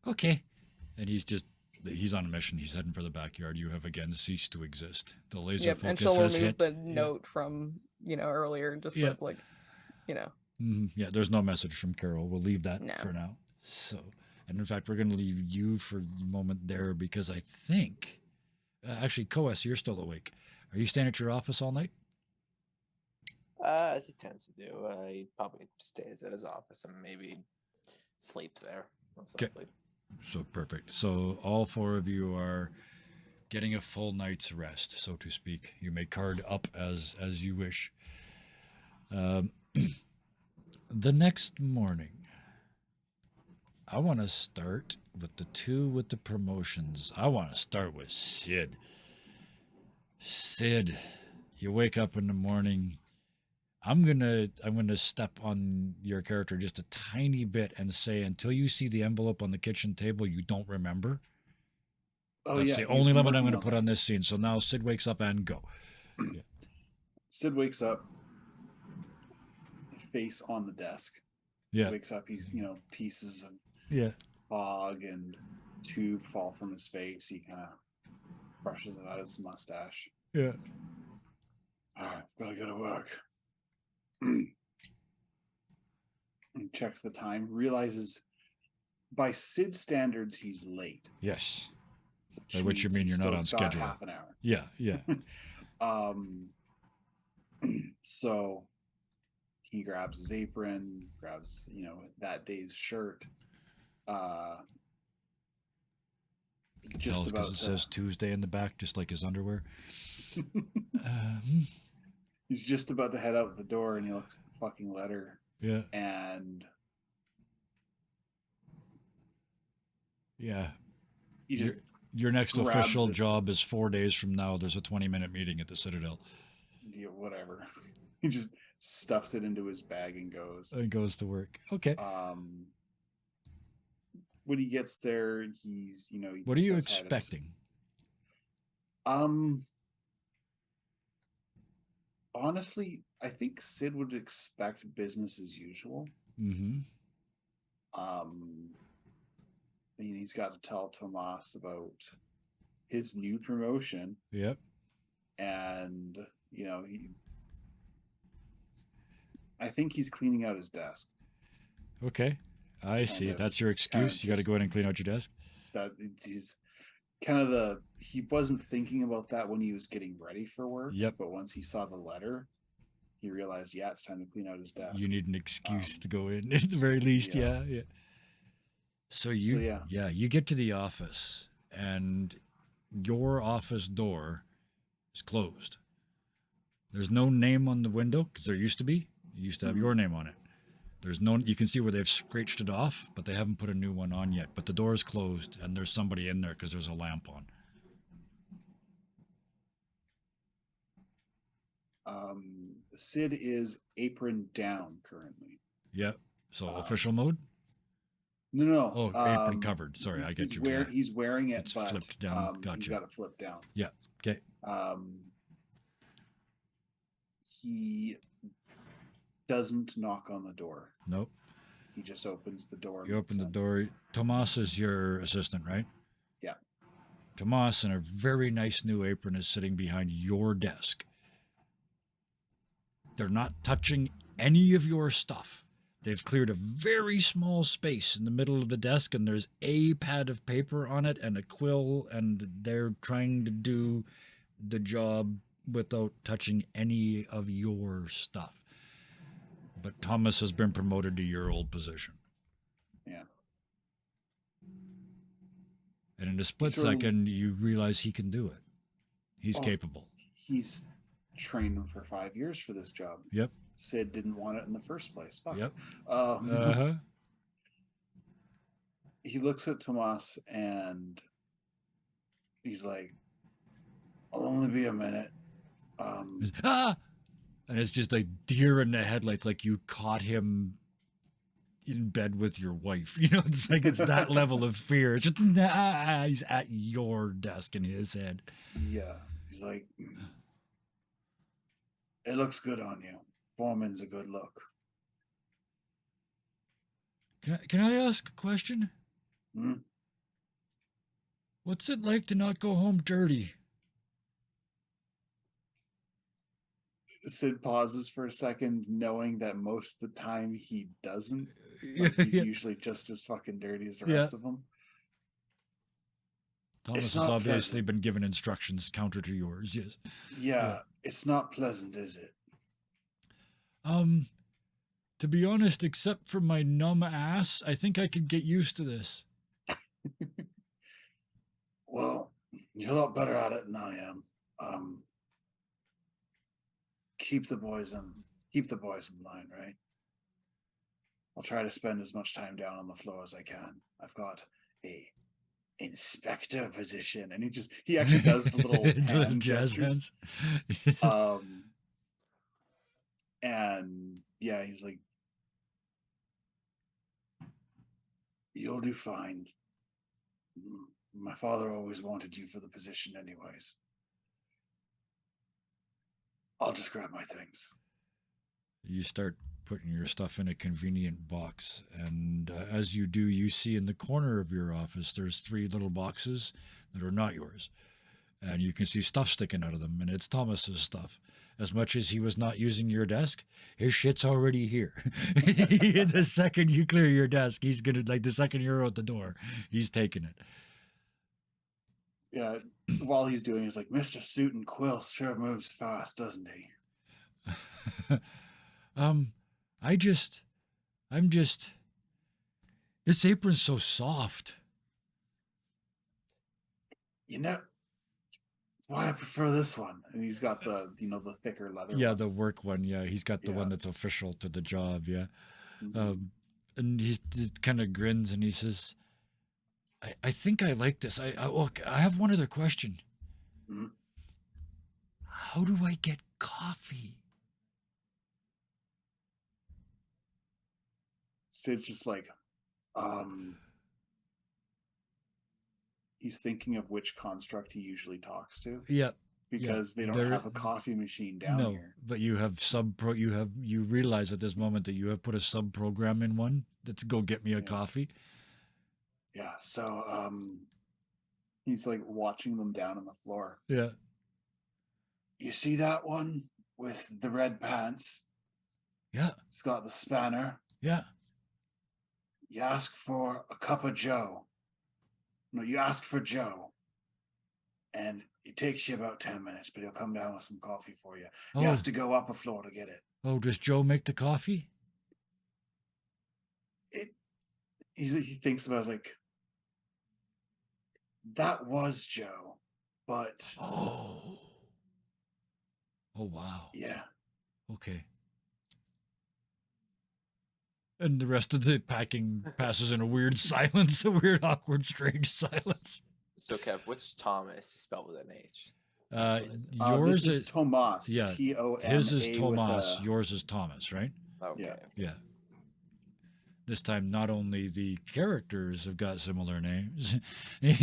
S2: Okay. And he's on a mission. He's heading for the backyard. You have again ceased to exist. The laser
S3: Yep, and
S2: focus
S3: she'll
S2: has
S3: remove
S2: hit.
S3: the note from earlier, just so
S2: Yeah.
S3: it's like,
S2: Yeah, there's no message from Carol. We'll leave that
S3: No.
S2: for now. So, and in fact, we're going to leave you for the moment there because I think, actually, Coas, you're still awake. Are you staying at your office all night?
S6: As he tends to do. He probably stays at his office and maybe sleeps there. most
S2: 'Kay.
S6: likely.
S2: So perfect. So all 4 of you are getting a full night's rest, so to speak. You may card up as you wish. The next morning, I want to start with the 2 with the promotions. I want to start with Sid. Sid, you wake up in the morning. I'm gonna step on your character just a tiny bit and say until you see the envelope on the kitchen table, you don't remember.
S5: Oh
S2: That's
S5: yeah,
S2: the
S5: he's
S2: only
S5: been
S2: limit I'm
S5: working
S2: going to
S5: on
S2: put on
S5: that.
S2: this scene. So now Sid wakes up and go.
S5: Sid wakes up, face on the desk.
S2: Yeah.
S5: Wakes up, he's pieces of
S2: Yeah.
S5: fog and tube fall from his face. He kind of brushes it out of his mustache.
S2: Yeah.
S5: I've got to go to work. And checks the time, realizes by Sid's standards he's late.
S2: Yes. By which you
S5: means
S2: mean
S5: he's
S2: you're not
S5: still
S2: on
S5: got
S2: schedule.
S5: half an hour.
S2: Yeah. Yeah.
S5: So he grabs his apron, grabs that day's shirt. Just
S2: Because
S5: about
S2: it says Tuesday in the back, just like his underwear.
S5: He's just about to head out the door, and he looks at the fucking letter.
S2: Yeah.
S5: And
S2: Yeah.
S5: he just
S2: Your next
S5: grabs
S2: official
S5: it.
S2: job is 4 days from now. There's a 20-minute meeting at the Citadel.
S5: Whatever. He just stuffs it into his bag and goes.
S2: And goes to work. Okay.
S5: When he gets there, he's he
S2: What are you
S5: says hi to-
S2: expecting?
S5: Honestly, I think Sid would expect business as usual.
S2: Mm-hmm.
S5: He's got to tell Tomas about his new promotion.
S2: Yep.
S5: And I think he's cleaning out his desk.
S2: Okay. I see. That's your excuse. You got to go in and clean out your desk.
S5: That he's kind of he wasn't thinking about that when he was getting ready for work.
S2: Yep.
S5: But once he saw the letter, he realized, it's time to clean out his desk.
S2: You need an excuse to go in at the very least. Yeah. So you get to the office and your office door is closed. There's no name on the window because there used to be. You used to have your name on it. There's no. You can see where they've scratched it off, but they haven't put a new one on yet. But the door is closed and there's somebody in there because there's a lamp on.
S5: Sid is apron down currently.
S2: Yep. So official mode?
S5: No.
S2: Oh, apron covered. Sorry, I get you.
S5: He's wearing it,
S2: it's
S5: but
S2: flipped down. Gotcha.
S5: He's got it flipped down.
S2: Yeah. Okay.
S5: He doesn't knock on the door.
S2: Nope.
S5: He just opens the door.
S2: You open the door. Tomas is your assistant, right?
S5: Yeah.
S2: Tomas in a very nice new apron is sitting behind your desk. They're not touching any of your stuff. They've cleared a very small space in the middle of the desk, and there's a pad of paper on it and a quill, and they're trying to do the job without touching any of your stuff. But Thomas has been promoted to your old position.
S5: Yeah.
S2: And in a split second, you realize he can do it. He's capable.
S5: He's trained him for 5 years for this job.
S2: Yep.
S5: Sid didn't want it in the first place. Fuck.
S2: Yep.
S5: He looks at Tomas and he's like, "I'll only be a minute."
S2: And it's just like deer in the headlights, like you caught him in bed with your wife. It's like it's that level of fear. It's just he's at your desk in his head.
S5: Yeah. He's like, "It looks good on you. Foreman's a good look."
S2: Can I ask a question? What's it like to not go home dirty?
S5: Sid pauses for a second, knowing that most of the time he doesn't. He's usually just as fucking dirty as the rest of them.
S2: Thomas has obviously been given instructions counter to yours, yes.
S5: Yeah, it's not pleasant, is it?
S2: To be honest, except for my numb ass, I think I could get used to this.
S5: Well, you're a lot better at it than I am. Keep the boys in line, right? I'll try to spend as much time down on the floor as I can. I've got a inspector position, and he actually does the little
S2: The little
S5: hand
S2: jazz
S5: gestures.
S2: hands.
S5: And yeah, he's like, you'll do fine. My father always wanted you for the position anyways. I'll just grab my things.
S2: You start putting your stuff in a convenient box, and as you do, you see in the corner of your office there's 3 little boxes that are not yours, and you can see stuff sticking out of them, and it's Thomas's stuff. As much as he was not using your desk, his shit's already here. The second you clear your desk, he's gonna, like, the second you're out the door, he's taking it.
S5: Yeah, while he's doing, he's like, Mr. Suit and Quill sure moves fast, doesn't he?
S2: This apron's so soft.
S5: You know, that's why I prefer this one. And he's got the thicker leather.
S2: Yeah,
S5: one.
S2: the work one. Yeah, he's got the one that's official to the job. Yeah. And he kind of grins and he says, I think I like this. I have one other question.
S5: Mhm.
S2: How do I get coffee?
S5: Sid's just like, he's thinking of which construct he usually talks to.
S2: Yeah.
S5: Because they don't have a coffee machine down here.
S2: But you have you realize at this moment that you have put a sub program in one that's go get me a coffee.
S5: Yeah, so he's like watching them down on the floor.
S2: Yeah.
S5: You see that one with the red pants?
S2: Yeah.
S5: It's got the spanner.
S2: Yeah.
S5: You ask for a cup of Joe. No, you ask for Joe. And it takes you about 10 minutes, but he'll come down with some coffee for you. He has to go up a floor to get it.
S2: Oh, does Joe make the coffee?
S5: He thinks about it, as like, that was Joe, but...
S2: Oh, wow.
S5: Yeah.
S2: Okay. And the rest of the packing passes in a weird silence, a weird, awkward, strange silence.
S6: So, Kev, what's Thomas spelled with an H?
S2: Yours
S5: is Tomas.
S2: Yeah.
S5: T-O-M-A
S2: his is Tomas. Yours is Thomas, right?
S6: Okay.
S2: Yeah. This time, not only the characters have got similar names.
S5: The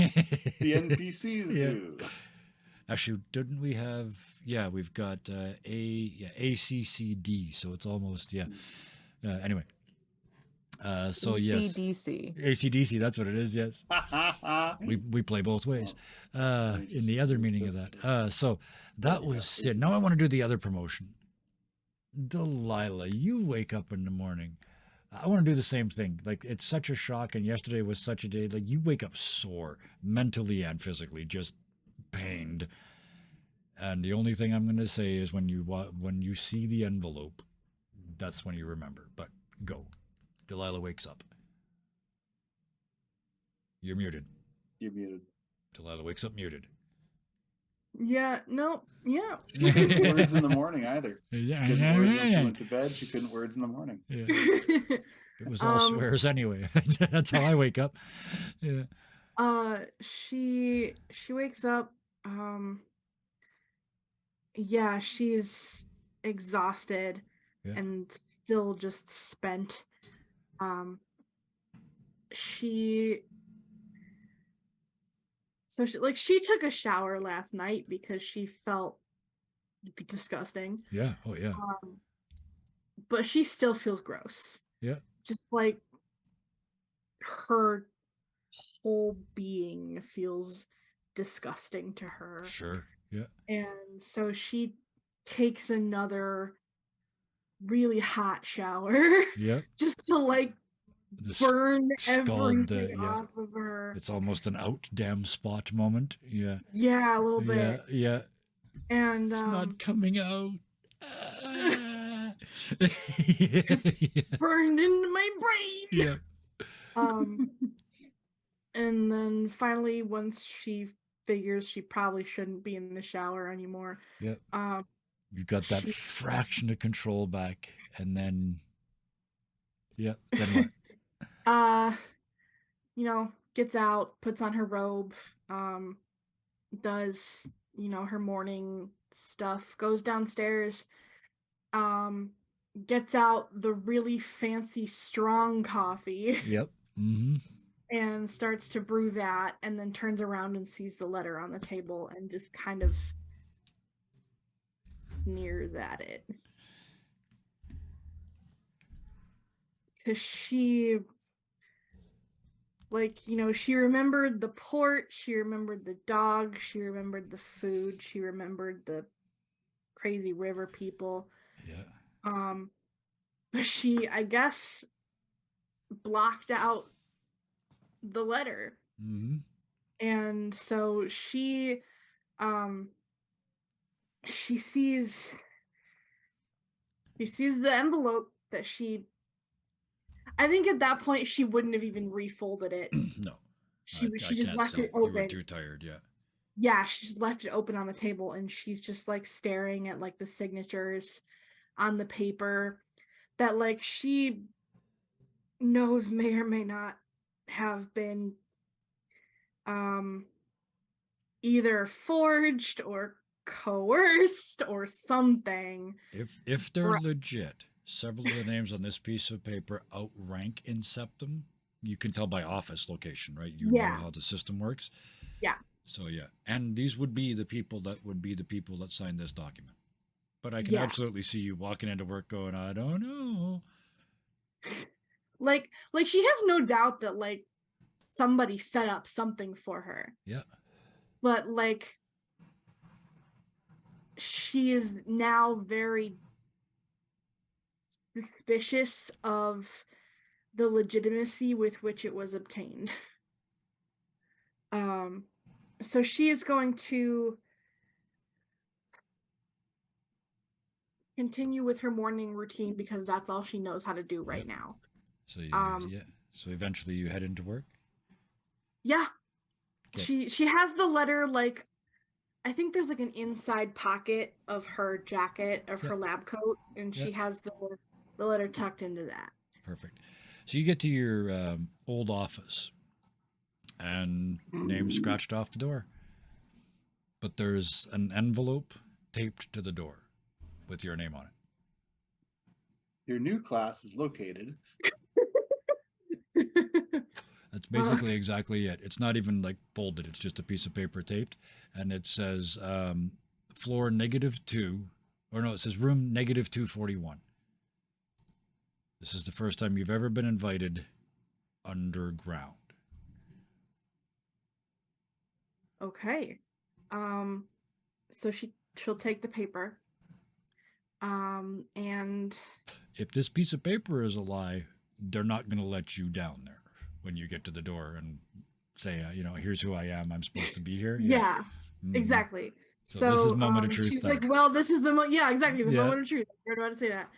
S5: NPCs do.
S2: Actually, didn't we have... Yeah, we've got ACCD, so it's almost... Yeah. Anyway. So yes, ACDC, that's what it is. Yes, we play both ways. In the other meaning of that, so that was Sid. Now I want to do the other promotion. Delilah, you wake up in the morning. I want to do the same thing. Like, it's such a shock, and yesterday was such a day. Like, you wake up sore, mentally and physically, just pained. And the only thing I'm going to say is when you see the envelope, that's when you remember. But go. Delilah wakes up. You're muted.
S5: You're muted.
S2: Delilah wakes up muted.
S4: Yeah, no, yeah.
S5: She couldn't words in the morning either. She couldn't words when she
S2: Yeah.
S5: went to bed. She couldn't words in the morning.
S2: It was all swears anyway. That's how I wake up. Yeah.
S4: She wakes up. Yeah, she's exhausted and still just spent. She took a shower last night because she felt disgusting.
S2: Yeah. Oh yeah.
S4: But she still feels gross.
S2: Yeah.
S4: Just like her whole being feels disgusting to her.
S2: Sure. Yeah.
S4: And so she takes another really hot shower.
S2: Yep.
S4: Just to like burn everything
S2: yeah.
S4: off of her.
S2: It's almost an out damn spot moment. Yeah.
S4: Yeah, a little bit.
S2: Yeah.
S4: And
S2: it's not coming out.
S4: Burned into my brain.
S2: Yeah.
S4: And then finally, once she figures she probably shouldn't be in the shower anymore,
S2: Yep.
S4: um,
S2: You've got that
S4: she-
S2: fraction of control back, and then, yeah, then what?
S4: gets out, puts on her robe, does, her morning stuff, goes downstairs, gets out the really fancy strong coffee
S2: Yep. Mm-hmm.
S4: and starts to brew that, and then turns around and sees the letter on the table and just kind of sneers at it. Because she she remembered the port, she remembered the dog, she remembered the food, she remembered the crazy river people.
S2: Yeah.
S4: But she, I guess, blocked out the letter.
S2: Mm-hmm.
S4: And so she sees the envelope that I think at that point she wouldn't have even refolded it.
S2: No.
S4: She
S2: I
S4: just
S2: can't
S4: left
S2: say
S4: it
S2: you were
S4: open.
S2: too tired. Yeah.
S4: Yeah, she just left it open on the table, and she's just like staring at like the signatures on the paper that like she knows may or may not have been either forged or coerced or something.
S2: If they're legit, several of the names on this piece of paper outrank in septum. You can tell by office location, right? You know
S4: Yeah.
S2: how the system works.
S4: Yeah.
S2: So yeah, and these would be the people that signed this document. But I can
S4: Yeah.
S2: absolutely see you walking into work going, I don't know.
S4: Like she has no doubt that like somebody set up something for her.
S2: Yeah.
S4: But like she is now very suspicious of the legitimacy with which it was obtained. So she is going to continue with her morning routine because that's all she knows how to do right now.
S2: So so eventually you head into work.
S4: Yeah.
S2: Okay.
S4: She has the letter, like, I think there's like an inside pocket of her jacket of her lab coat, and she has the letter tucked into that.
S2: Perfect. So you get to your old office, and name scratched off the door, but there's an envelope taped to the door with your name on it.
S5: Your new class is located.
S2: That's basically exactly it. It's not even like folded. It's just a piece of paper taped, and it says floor -2, or no, it says room -241. This is the first time you've ever been invited underground.
S4: Okay. So she'll take the paper. And
S2: if this piece of paper is a lie, they're not going to let you down there when you get to the door and say, here's who I am. I'm supposed to be here.
S4: Yeah,
S2: Mhm.
S4: exactly.
S2: So this is moment of truth.
S4: She's like, well, this is the exactly the
S2: Yeah.
S4: moment of truth. You're about to say that.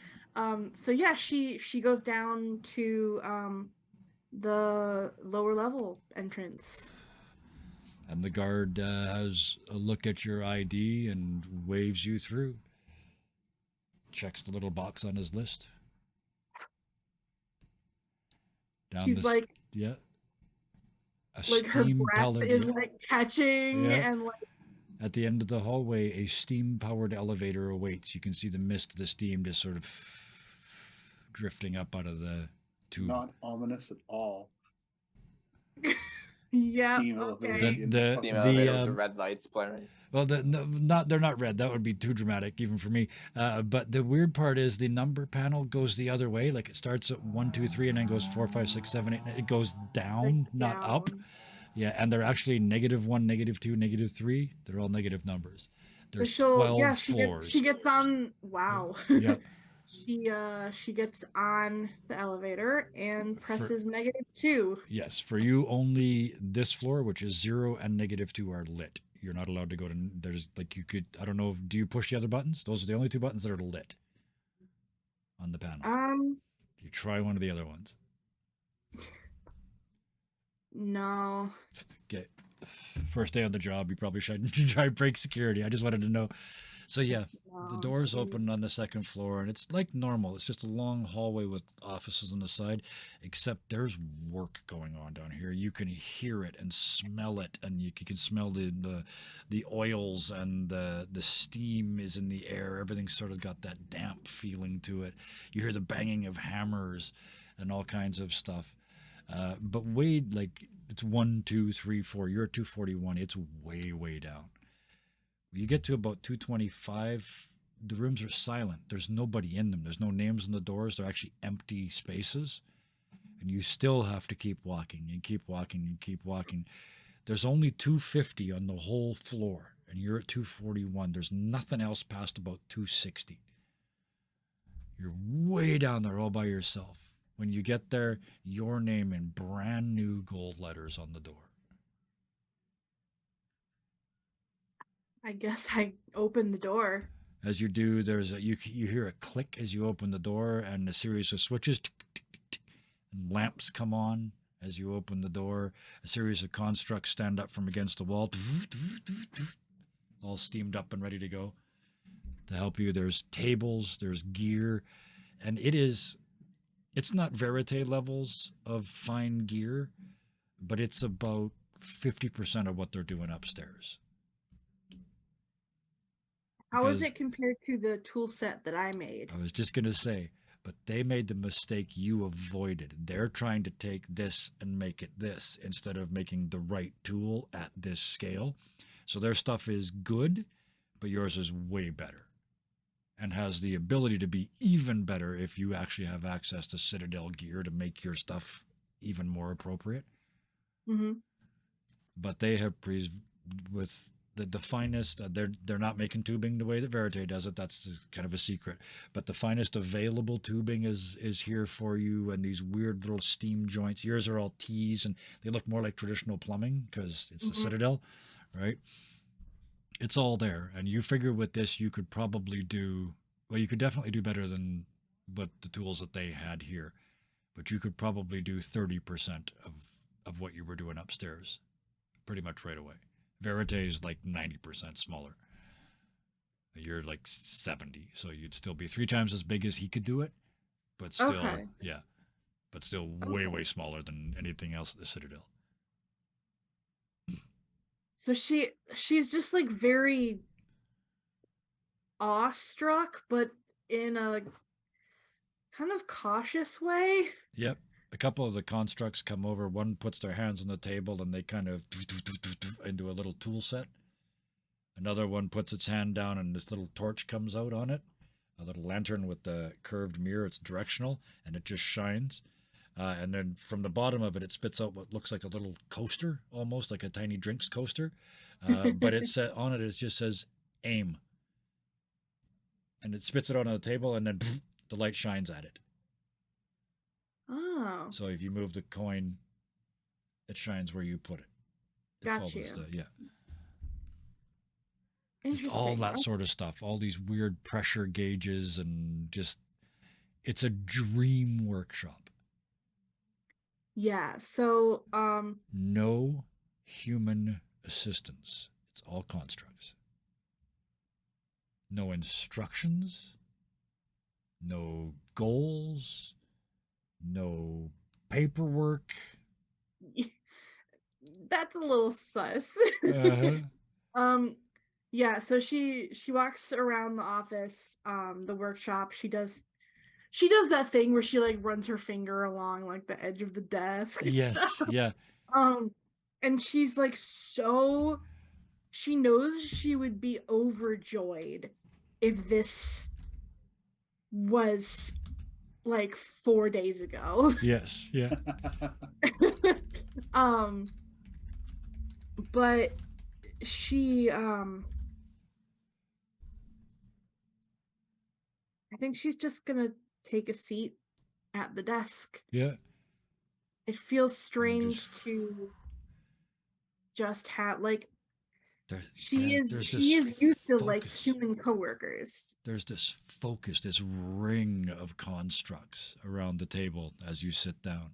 S4: So yeah, she goes down to the lower level entrance.
S2: And the guard has a look at your ID and waves you through. Checks the little box on his list.
S4: She's like,
S2: yeah.
S4: Like her breath is like catching and like.
S2: At the end of the hallway, a steam-powered elevator awaits. You can see the mist of the steam just sort of drifting up out of the tube.
S5: Not ominous at all.
S4: Yeah.
S5: Steam
S4: okay.
S6: The red lights blaring.
S2: Well, they're not red. That would be too dramatic, even for me. But the weird part is the number panel goes the other way. Like it starts at 1, 2, 3, and then goes 4, 5, 6, 7, 8. It goes down, like not down. Up. Yeah, and they're actually -1, -2, -3. They're all negative numbers. There's 12 floors.
S4: She gets on. Wow.
S2: Yeah.
S4: She gets on the elevator and presses -2.
S2: Yes, for you only this floor, which is 0 and -2, are lit. You're not allowed to go to. There's like you could. I don't know. Do you push the other buttons? Those are the only 2 buttons that are lit. on the panel?
S4: Um,
S2: You try one of the other ones.
S4: no.
S2: Okay. First day on the job, you probably shouldn't try break security. I just wanted to know. So yeah, the
S4: No,
S2: doors
S4: she-
S2: open on the second floor, and it's like normal. It's just a long hallway with offices on the side, except there's work going on down here. You can hear it and smell it, and you can smell the oils, and the steam is in the air. Everything's sort of got that damp feeling to it. You hear the banging of hammers and all kinds of stuff. But way, like, it's 1, 2, 3, 4. You're at 241. It's way down. When you get to about 225, the rooms are silent. There's nobody in them. There's no names on the doors. They're actually empty spaces. And you still have to keep walking and keep walking and keep walking. There's only 250 on the whole floor, and you're at 241. There's nothing else past about 260. You're way down there all by yourself. When you get there, your name in brand new gold letters on the door.
S4: I guess I opened the door.
S2: As you do, you hear a click as you open the door, and a series of switches, tick, tick, tick, and lamps come on as you open the door. A series of constructs stand up from against the wall, all steamed up and ready to go to help you. There's tables, there's gear, and it's not verite levels of fine gear, but it's about 50% of what they're doing upstairs.
S4: How is
S2: Because-
S4: it compared to the tool set that I made?
S2: I was just going to say, but they made the mistake you avoided. They're trying to take this and make it this instead of making the right tool at this scale. So their stuff is good, but yours is way better and has the ability to be even better if you actually have access to Citadel gear to make your stuff even more appropriate.
S4: Mm-hmm.
S2: But they have with the finest. They're not making tubing the way that Verite does it. That's kind of a secret. But the finest available tubing is here for you, and these weird little steam joints. Yours are all T's, and they look more like traditional plumbing because it's the Citadel, right? It's all there, and you figure with this you could probably do well. You could definitely do better than what the tools that they had here, but you could probably do 30% of what you were doing upstairs, pretty much right away. Verite is like 90% smaller. You're like 70, so you'd still be 3 times as big as he could do it, but still,
S4: Okay.
S2: yeah, but still way smaller than anything else at the Citadel.
S4: So she's just like very awestruck, but in a kind of cautious way.
S2: Yep. A couple of the constructs come over. One puts their hands on the table and they kind of into a little tool set. Another one puts its hand down and this little torch comes out on it. A little lantern with the curved mirror. It's directional and it just shines. And then from the bottom of it, it spits out what looks like a little coaster, almost like a tiny drinks coaster. But it on it just says aim. And it spits it out on the table and then the light shines at it.
S4: Oh,
S2: So if you move the coin, it shines where you put it.
S4: got you.
S2: Just all
S4: Interesting.
S2: that sort of stuff. All these weird pressure gauges and just, it's a dream workshop.
S4: Yeah. So,
S2: No human assistance. It's all constructs. No instructions. No goals. No paperwork.
S4: that's a little sus.
S2: Uh-huh.
S4: Yeah, so she walks around the office, the workshop. She does that thing where she like runs her finger along like the edge of the desk. and
S2: Yes.
S4: stuff.
S2: Yeah.
S4: And she's like she knows she would be overjoyed if this was like 4 days ago.
S2: Yes. Yeah.
S4: But she I think she's just gonna take a seat at the desk.
S2: Yeah.
S4: It feels strange
S2: Just-
S4: to just have like
S2: There,
S4: She
S2: and
S4: is
S2: there's
S4: she
S2: this
S4: is used to like
S2: focus.
S4: human coworkers.
S2: There's this focus, this ring of constructs around the table as you sit down.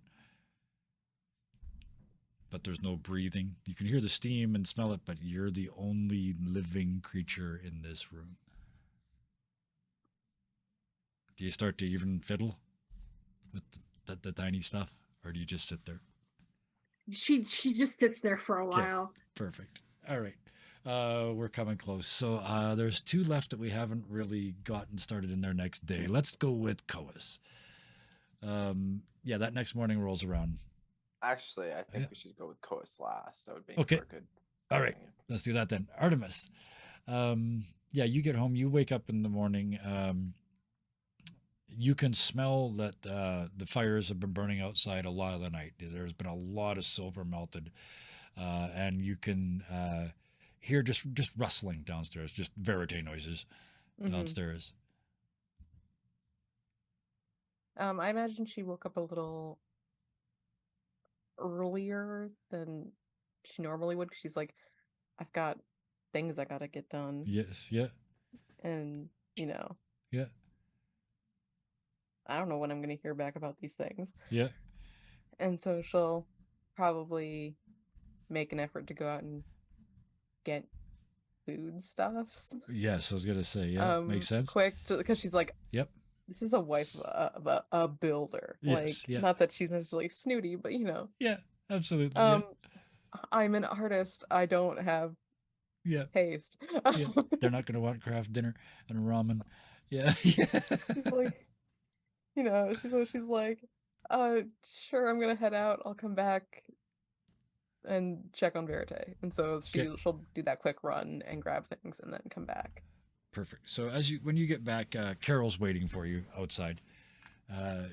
S2: But there's no breathing. You can hear the steam and smell it, but you're the only living creature in this room. Do you start to even fiddle with the tiny stuff, or do you just sit there?
S4: She just sits there for a
S2: Okay.
S4: while.
S2: Perfect. All right. We're coming close. So there's 2 left that we haven't really gotten started in their next day. Let's go with Coas. Yeah, that next morning rolls around.
S6: Actually, I think
S2: Yeah.
S6: we should go with Coas last. That would be
S2: Okay.
S6: for a good.
S2: All right. Let's do that then. Artemis. Yeah, you get home. You wake up in the morning. You can smell that the fires have been burning outside a lot of the night. There's been a lot of silver melted, and you can hear just rustling downstairs, just verite noises downstairs.
S3: I imagine she woke up a little earlier than she normally would. 'Cause she's like, I've got things I gotta get done,
S2: Yes. Yeah.
S3: and
S2: Yeah.
S3: I don't know when I'm gonna hear back about these things.
S2: Yeah.
S3: And so she'll probably make an effort to go out and get foodstuffs.
S2: Yes, I was gonna say. Yeah, makes sense.
S3: Quick, because she's like,
S2: Yep.
S3: this is a wife of a builder.
S2: Yes, yeah.
S3: Not that she's necessarily snooty, but
S2: Yeah. Absolutely. Yeah.
S3: I'm an artist. I don't have
S2: Yeah.
S3: taste.
S2: Yeah. They're not gonna want craft dinner and ramen. Yeah. Yeah.
S3: She's like, she's like, sure, I'm gonna head out. I'll come back and check on Verite. And so she'll do that quick run and grab things and then come back.
S2: Perfect. So when you get back, Carol's waiting for you outside.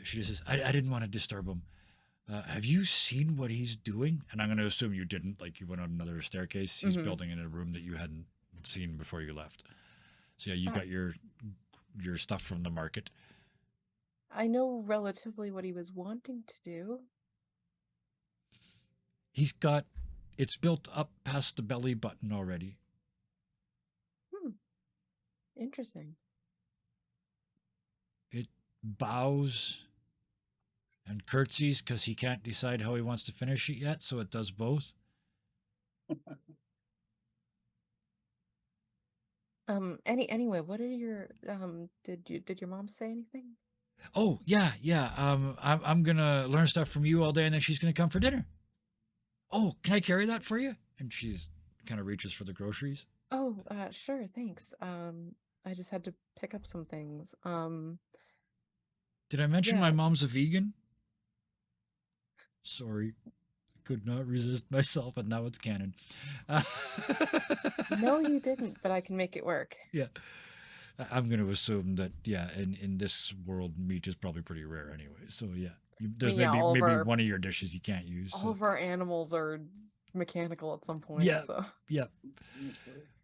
S2: She just says, I didn't want to disturb him. Have you seen what he's doing? And I'm going to assume you didn't, like you went on another staircase. He's building in a room that you hadn't seen before you left. So yeah, you got your stuff from the market.
S3: I know relatively what he was wanting to do.
S2: It's built up past the belly button already.
S3: Interesting.
S2: It bows and curtsies because he can't decide how he wants to finish it yet, so it does both.
S3: Anyway, what are your did your mom say anything?
S2: Oh yeah. I'm gonna learn stuff from you all day, and then she's gonna come for dinner. Oh, can I carry that for you? And she's kind of reaches for the groceries.
S3: Oh, sure, thanks. I just had to pick up some things.
S2: Did I mention
S3: Yeah.
S2: my mom's a vegan? Sorry, could not resist myself, and now it's canon.
S3: No, you didn't, but I can make it work.
S2: Yeah. I'm going to assume that, yeah, in this world, meat is probably pretty rare anyway. So, yeah, there's
S3: all of
S2: maybe
S3: our-
S2: one of your dishes you can't use.
S3: All
S2: So.
S3: of our animals are mechanical at some point.
S2: Yeah.
S3: So.
S2: Yeah.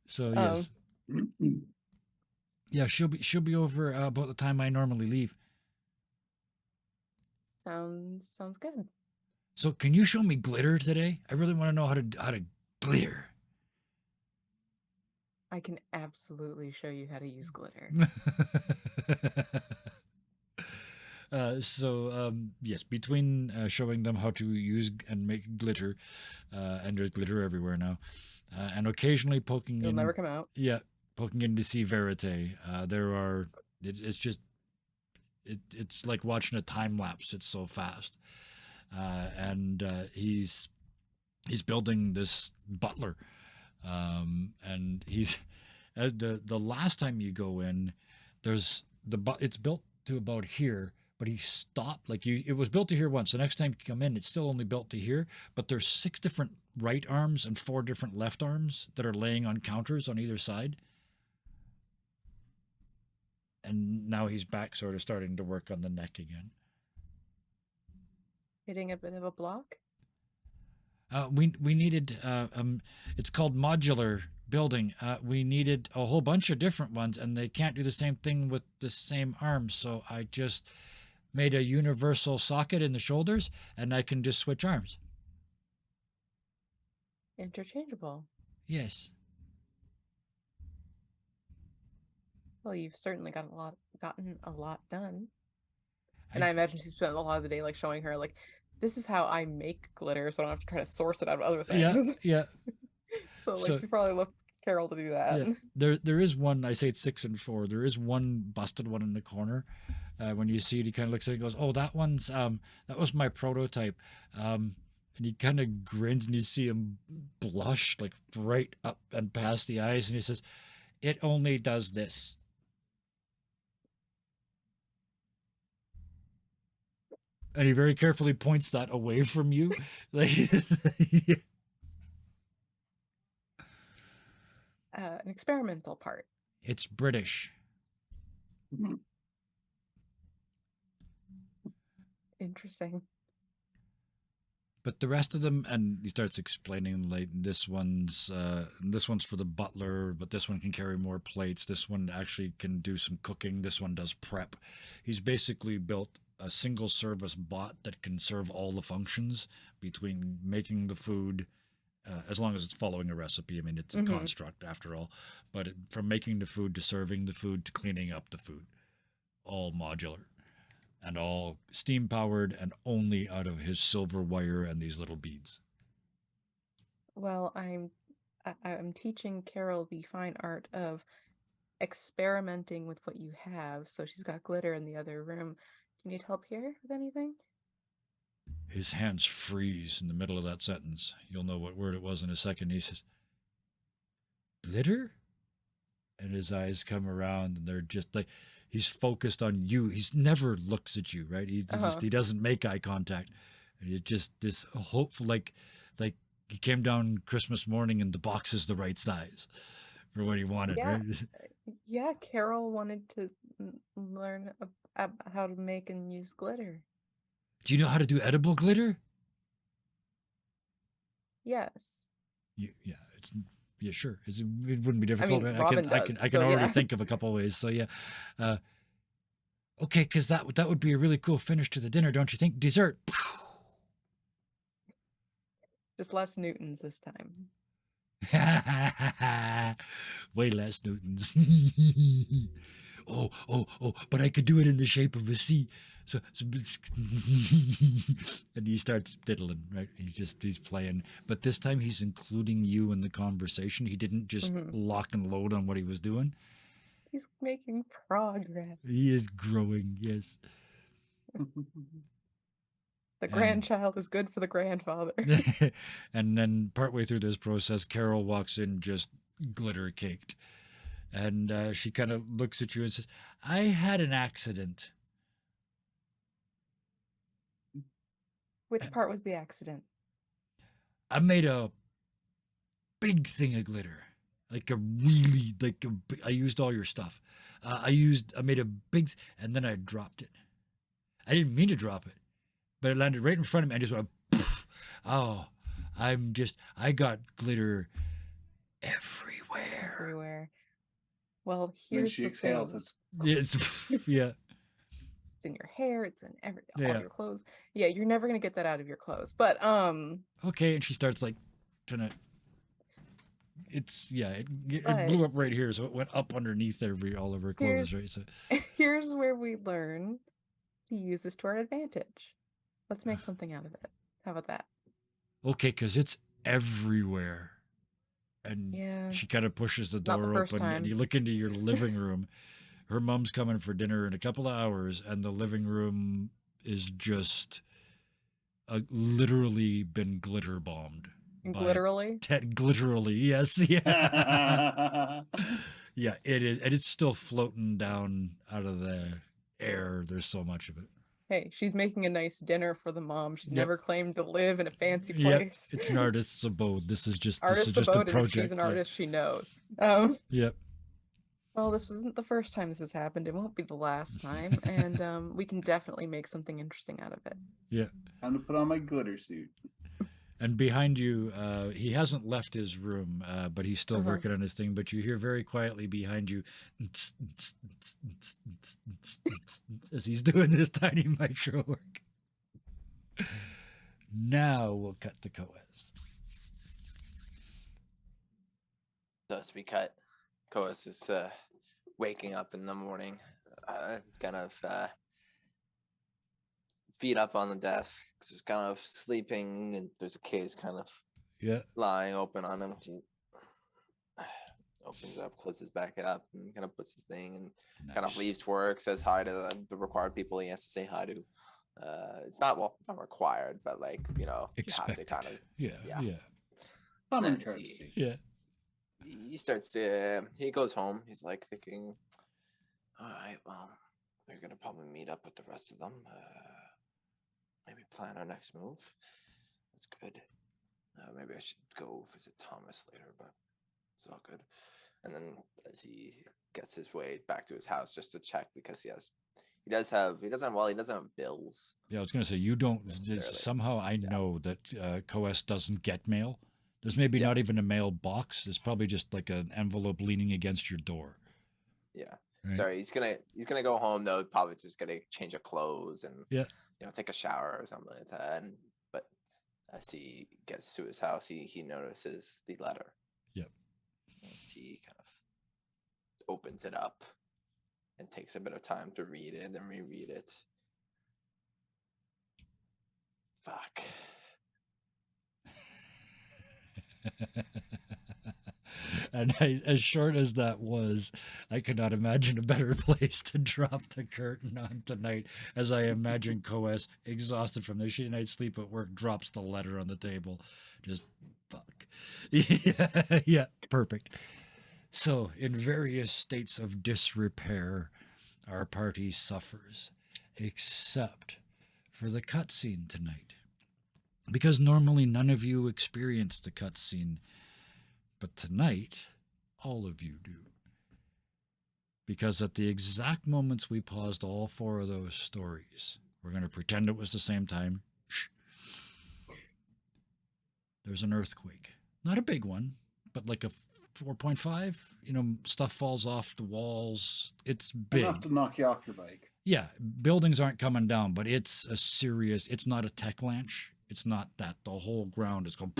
S2: So, yes. Yeah, she'll be over about the time I normally leave.
S3: Sounds good.
S2: So, can you show me glitter today? I really want to know how to glitter.
S3: I can absolutely show you how to use glitter.
S2: Yes, between showing them how to use and make glitter, and there's glitter everywhere now, and occasionally poking
S3: It'll
S2: in.
S3: never come out.
S2: Yeah, poking in to see Verite. It's like watching a time lapse. It's so fast, and he's building this butler, and he's the last time you go in, it's built to about here, but he stopped. It was built to here once. The next time you come in, it's still only built to here, but there's 6 different right arms and 4 different left arms that are laying on counters on either side. And now he's back, sort of starting to work on the neck again.
S3: Hitting a bit of a block.
S2: We needed it's called modular building. We needed a whole bunch of different ones, and they can't do the same thing with the same arms. So I just made a universal socket in the shoulders, and I can just switch arms.
S3: Interchangeable.
S2: Yes.
S3: Well, you've certainly gotten a lot done. And I imagine she spent a lot of the day like showing her like, this is how I make glitter, so I don't have to try to source it out of other things.
S2: Yeah.
S3: So like
S2: So-
S3: she probably left Carol to do that.
S2: Yeah, there is one. I say it's 6 and 4. There is one busted one in the corner. When you see it, he kind of looks at it and goes, "Oh, that one's that was my prototype." And he kind of grins, and you see him blush like right up and past the eyes, and he says, "It only does this." And he very carefully points that away from you, like.
S3: An experimental part.
S2: It's British.
S3: Interesting.
S2: But the rest of them, and he starts explaining like this one's for the butler, but this one can carry more plates. This one actually can do some cooking. This one does prep. He's basically built a single service bot that can serve all the functions between making the food, as long as it's following a recipe. I mean, it's a construct after all, but from making the food to serving the food to cleaning up the food, all modular. And all steam powered and only out of his silver wire and these little beads.
S3: Well, I'm teaching Carol the fine art of experimenting with what you have. So she's got glitter in the other room. Do you need help here with anything?
S2: His hands freeze in the middle of that sentence. You'll know what word it was in a second. He says, "Glitter?" And his eyes come around and they're just like, he's focused on you. He's never looks at you, right? He doesn't make eye contact. And it's just this hopeful, like he came down Christmas morning and the box is the right size for what he wanted,
S3: Yeah.
S2: right?
S3: Yeah, Carol wanted to learn how to make and use glitter.
S2: Do you know how to do edible glitter?
S3: Yes.
S2: Yeah, sure. It wouldn't be difficult.
S3: I mean,
S2: I
S3: Robin
S2: can
S3: does,
S2: already
S3: yeah.
S2: think of a couple of ways. So yeah, okay, because that would be a really cool finish to the dinner, don't you think? Dessert.
S3: Just less Newtons this time.
S2: Way less Newtons. Oh, but I could do it in the shape of a C. So and he starts fiddling, right? He's playing. But this time he's including you in the conversation. He didn't just lock and load on what he was doing.
S3: He's making progress.
S2: He is growing, yes.
S3: The grandchild is good for the grandfather.
S2: And then partway through this process, Carol walks in just glitter caked. And she kind of looks at you and says, "I had an accident."
S3: Which part was the accident?
S2: I made a big thing of glitter. I used all your stuff. I made a big, and then I dropped it. I didn't mean to drop it, but it landed right in front of me and just went, poof. Oh, I got glitter everywhere.
S3: Well,
S5: When
S3: here's
S5: she
S3: the
S5: exhales,
S3: thing.
S2: It's, yeah.
S3: It's in your hair. It's in all
S2: Yeah.
S3: your clothes. Yeah, you're never gonna get that out of your clothes. But
S2: Okay, and she starts like trying to. It blew up right here, so it went up underneath all of her clothes, right? So
S3: here's where we learn to use this to our advantage. Let's make something out of it. How about that?
S2: okay, because it's everywhere. And
S3: Yeah.
S2: she kind of pushes the
S3: Not the
S2: door
S3: first
S2: open,
S3: time.
S2: and you look into your living room. Her mom's coming for dinner in a couple of hours, and the living room is just literally been glitter bombed.
S3: Literally?
S2: Literally, yes. Yeah. Yeah, it is. And it's still floating down out of the air. There's so much of it.
S3: Hey, she's making a nice dinner for the mom. She's
S2: Yep.
S3: never claimed to live in a fancy
S2: Yeah,
S3: place.
S2: it's an artist's abode. This is just
S3: Artist's
S2: a
S3: abode, and if
S2: project.
S3: she's an
S2: yeah.
S3: artist, she knows.
S2: Yep.
S3: Well, this wasn't the first time this has happened. It won't be the last time, and we can definitely make something interesting out of it.
S2: Yeah.
S5: Time to put on my glitter suit.
S2: And behind you, he hasn't left his room, but he's still working on his thing. But you hear very quietly behind you as he's doing this tiny micro work. Now we'll cut to Coes.
S6: Thus we cut. Coas is waking up in the morning, kind of feet up on the desk, just kind of sleeping, and there's a case kind of
S2: Yeah.
S6: lying open on him. He opens up, closes back up, and kind of puts his thing and kind of
S2: Nice.
S6: leaves work, says hi to the required people he has to say hi to. It's not required, but like, you have to
S2: Expected.
S6: kind of
S2: Yeah.
S6: yeah.
S2: Yeah.
S5: Common
S6: Then
S5: courtesy.
S2: Yeah.
S6: he goes home. He's like thinking, all right, well, we're gonna probably meet up with the rest of them. Maybe plan our next move. That's good. Maybe I should go visit Thomas later, but it's all good. And then as he gets his way back to his house just to check, because he doesn't have bills.
S2: Yeah, I was gonna say you don't.
S6: Necessarily.
S2: Somehow I know that COS doesn't get mail. There's maybe
S6: Yeah.
S2: not even a mail box. It's probably just like an envelope leaning against your door.
S6: Yeah.
S2: Right.
S6: Sorry, he's gonna go home though. Probably just gonna change of clothes and
S2: Yeah.
S6: take a shower or something like that. But as he gets to his house, he notices the letter.
S2: Yep.
S6: And he kind of opens it up and takes a bit of time to read it and reread it. Fuck.
S2: And as short as that was, I could not imagine a better place to drop the curtain on tonight, as I imagine Coes, exhausted from their shitty night's sleep at work, drops the letter on the table. Just fuck. Yeah, perfect. So, in various states of disrepair, our party suffers, except for the cutscene tonight. Because normally none of you experience the cutscene, but tonight, all of you do. Because at the exact moments we paused all four of those stories, we're going to pretend it was the same time. Shh. There's an earthquake. Not a big one, but like a 4.5. Stuff falls off the walls. It's big.
S5: Enough to knock you off your bike.
S2: Yeah, buildings aren't coming down, but it's a serious, it's not a tech launch. It's not that. The whole ground is going...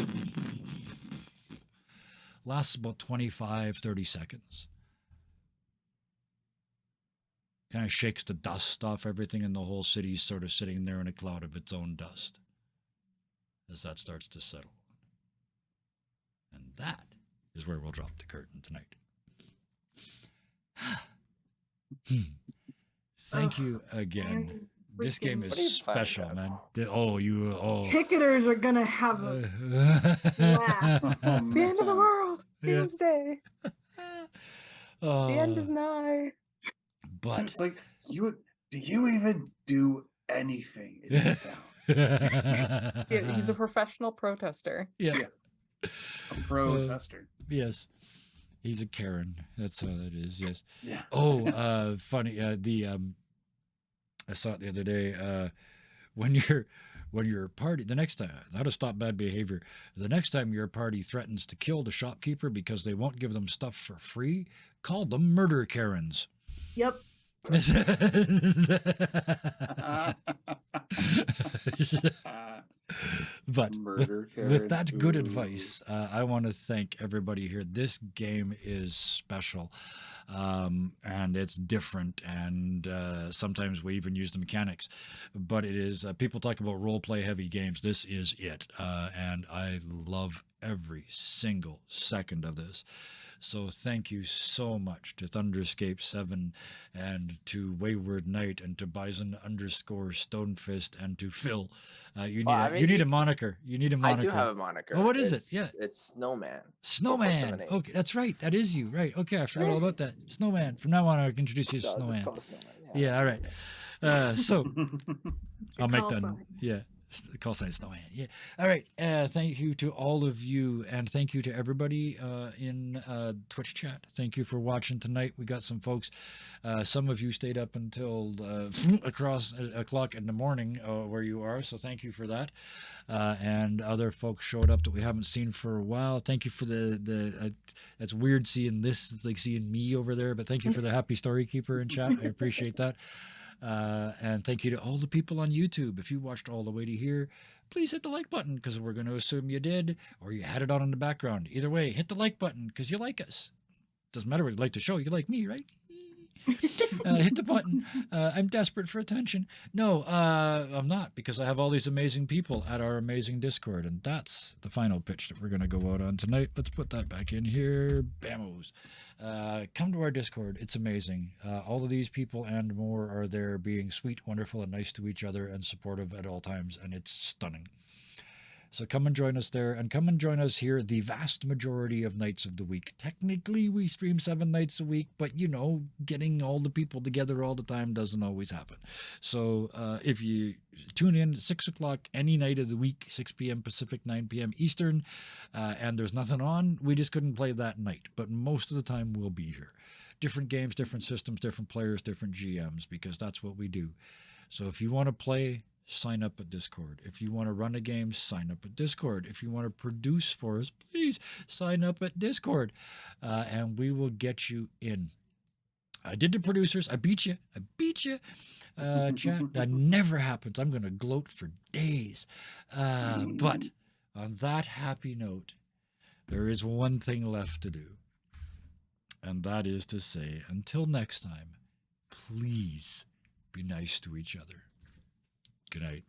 S2: Lasts about 25, 30 seconds. Kind of shakes the dust off everything, and the whole city's sort of sitting there in a cloud of its own dust as that starts to settle. And that is where we'll drop the curtain tonight. Thank you again. This game is
S6: What are you playing,
S2: special,
S6: Kev?
S2: man.
S4: Picketers are gonna have a laugh.
S3: It's the end of the
S5: man.
S3: world.
S2: Yeah.
S3: Doomsday. The end is
S2: Oh,
S3: nigh.
S2: but
S5: It's like, do you even do anything in this town?
S3: He's a professional protester.
S2: yeah.
S5: A protester.
S2: Yes, he's a Karen. That's how that is. Yes.
S5: Yeah.
S2: Oh, funny. I saw it the other day. When your party, the next time, how to stop bad behavior. The next time your party threatens to kill the shopkeeper because they won't give them stuff for free, call them murder Karens.
S4: Yep.
S2: But
S5: Murder
S2: with that good
S5: Karens.
S2: advice, I want to thank everybody here. This game is special, and it's different, and sometimes we even use the mechanics. But it is, people talk about role-play heavy games. This is it, and I love every single second of this. So thank you so much to Thunderscape 7 and to Wayward Knight and to Bison_Stonefist and to Phil. You need a moniker. You need a
S6: I
S2: moniker.
S6: do have a moniker.
S2: Oh, what is it? Yeah.
S6: It's Snowman.
S2: Snowman.
S6: 4478.
S2: Okay, that's right. That is you. Right. Okay, I forgot all about that. Snowman. From now on, I'll introduce you as
S6: So it's
S2: Snowman.
S6: called Snowman.
S2: Yeah, all right. So I'll make
S4: call
S2: that.
S4: sign.
S2: Yeah. Call sign Snowman. Yeah. All right. Thank you to all of you, and thank you to everybody in Twitch chat. Thank you for watching tonight. We got some folks. Some of you stayed up until across o'clock in the morning where you are. So thank you for that. And other folks showed up that we haven't seen for a while. Thank you for the. It's weird seeing this. It's like seeing me over there. But thank you for the happy story keeper in chat. I appreciate that. And thank you to all the people on YouTube. If you watched all the way to here, please hit the like button because we're going to assume you did, or you had it on in the background. Either way, hit the like button because you like us. Doesn't matter what you like to show. You like me, right? Hit the button. I'm desperate for attention. No, I'm not, because I have all these amazing people at our amazing Discord, and that's the final pitch that we're going to go out on tonight. Let's put that back in here. Bamos. Come to our Discord. It's amazing. All of these people and more are there, being sweet, wonderful, and nice to each other and supportive at all times, and it's stunning. So come and join us there, and come and join us here the vast majority of nights of the week. Technically, we stream 7 nights a week, but getting all the people together all the time doesn't always happen. So if you tune in at 6 o'clock any night of the week, 6 p.m. Pacific, 9 p.m. Eastern, and there's nothing on, we just couldn't play that night. But most of the time, we'll be here. Different games, different systems, different players, different GMs, because that's what we do. So if you want to play, sign up at Discord. If you want to run a game, sign up at Discord. If you want to produce for us, please sign up at Discord, and we will get you in. I did the producers. I beat you. Chat. That never happens. I'm going to gloat for days. But on that happy note, there is one thing left to do, and that is to say, until next time, please be nice to each other. Good night.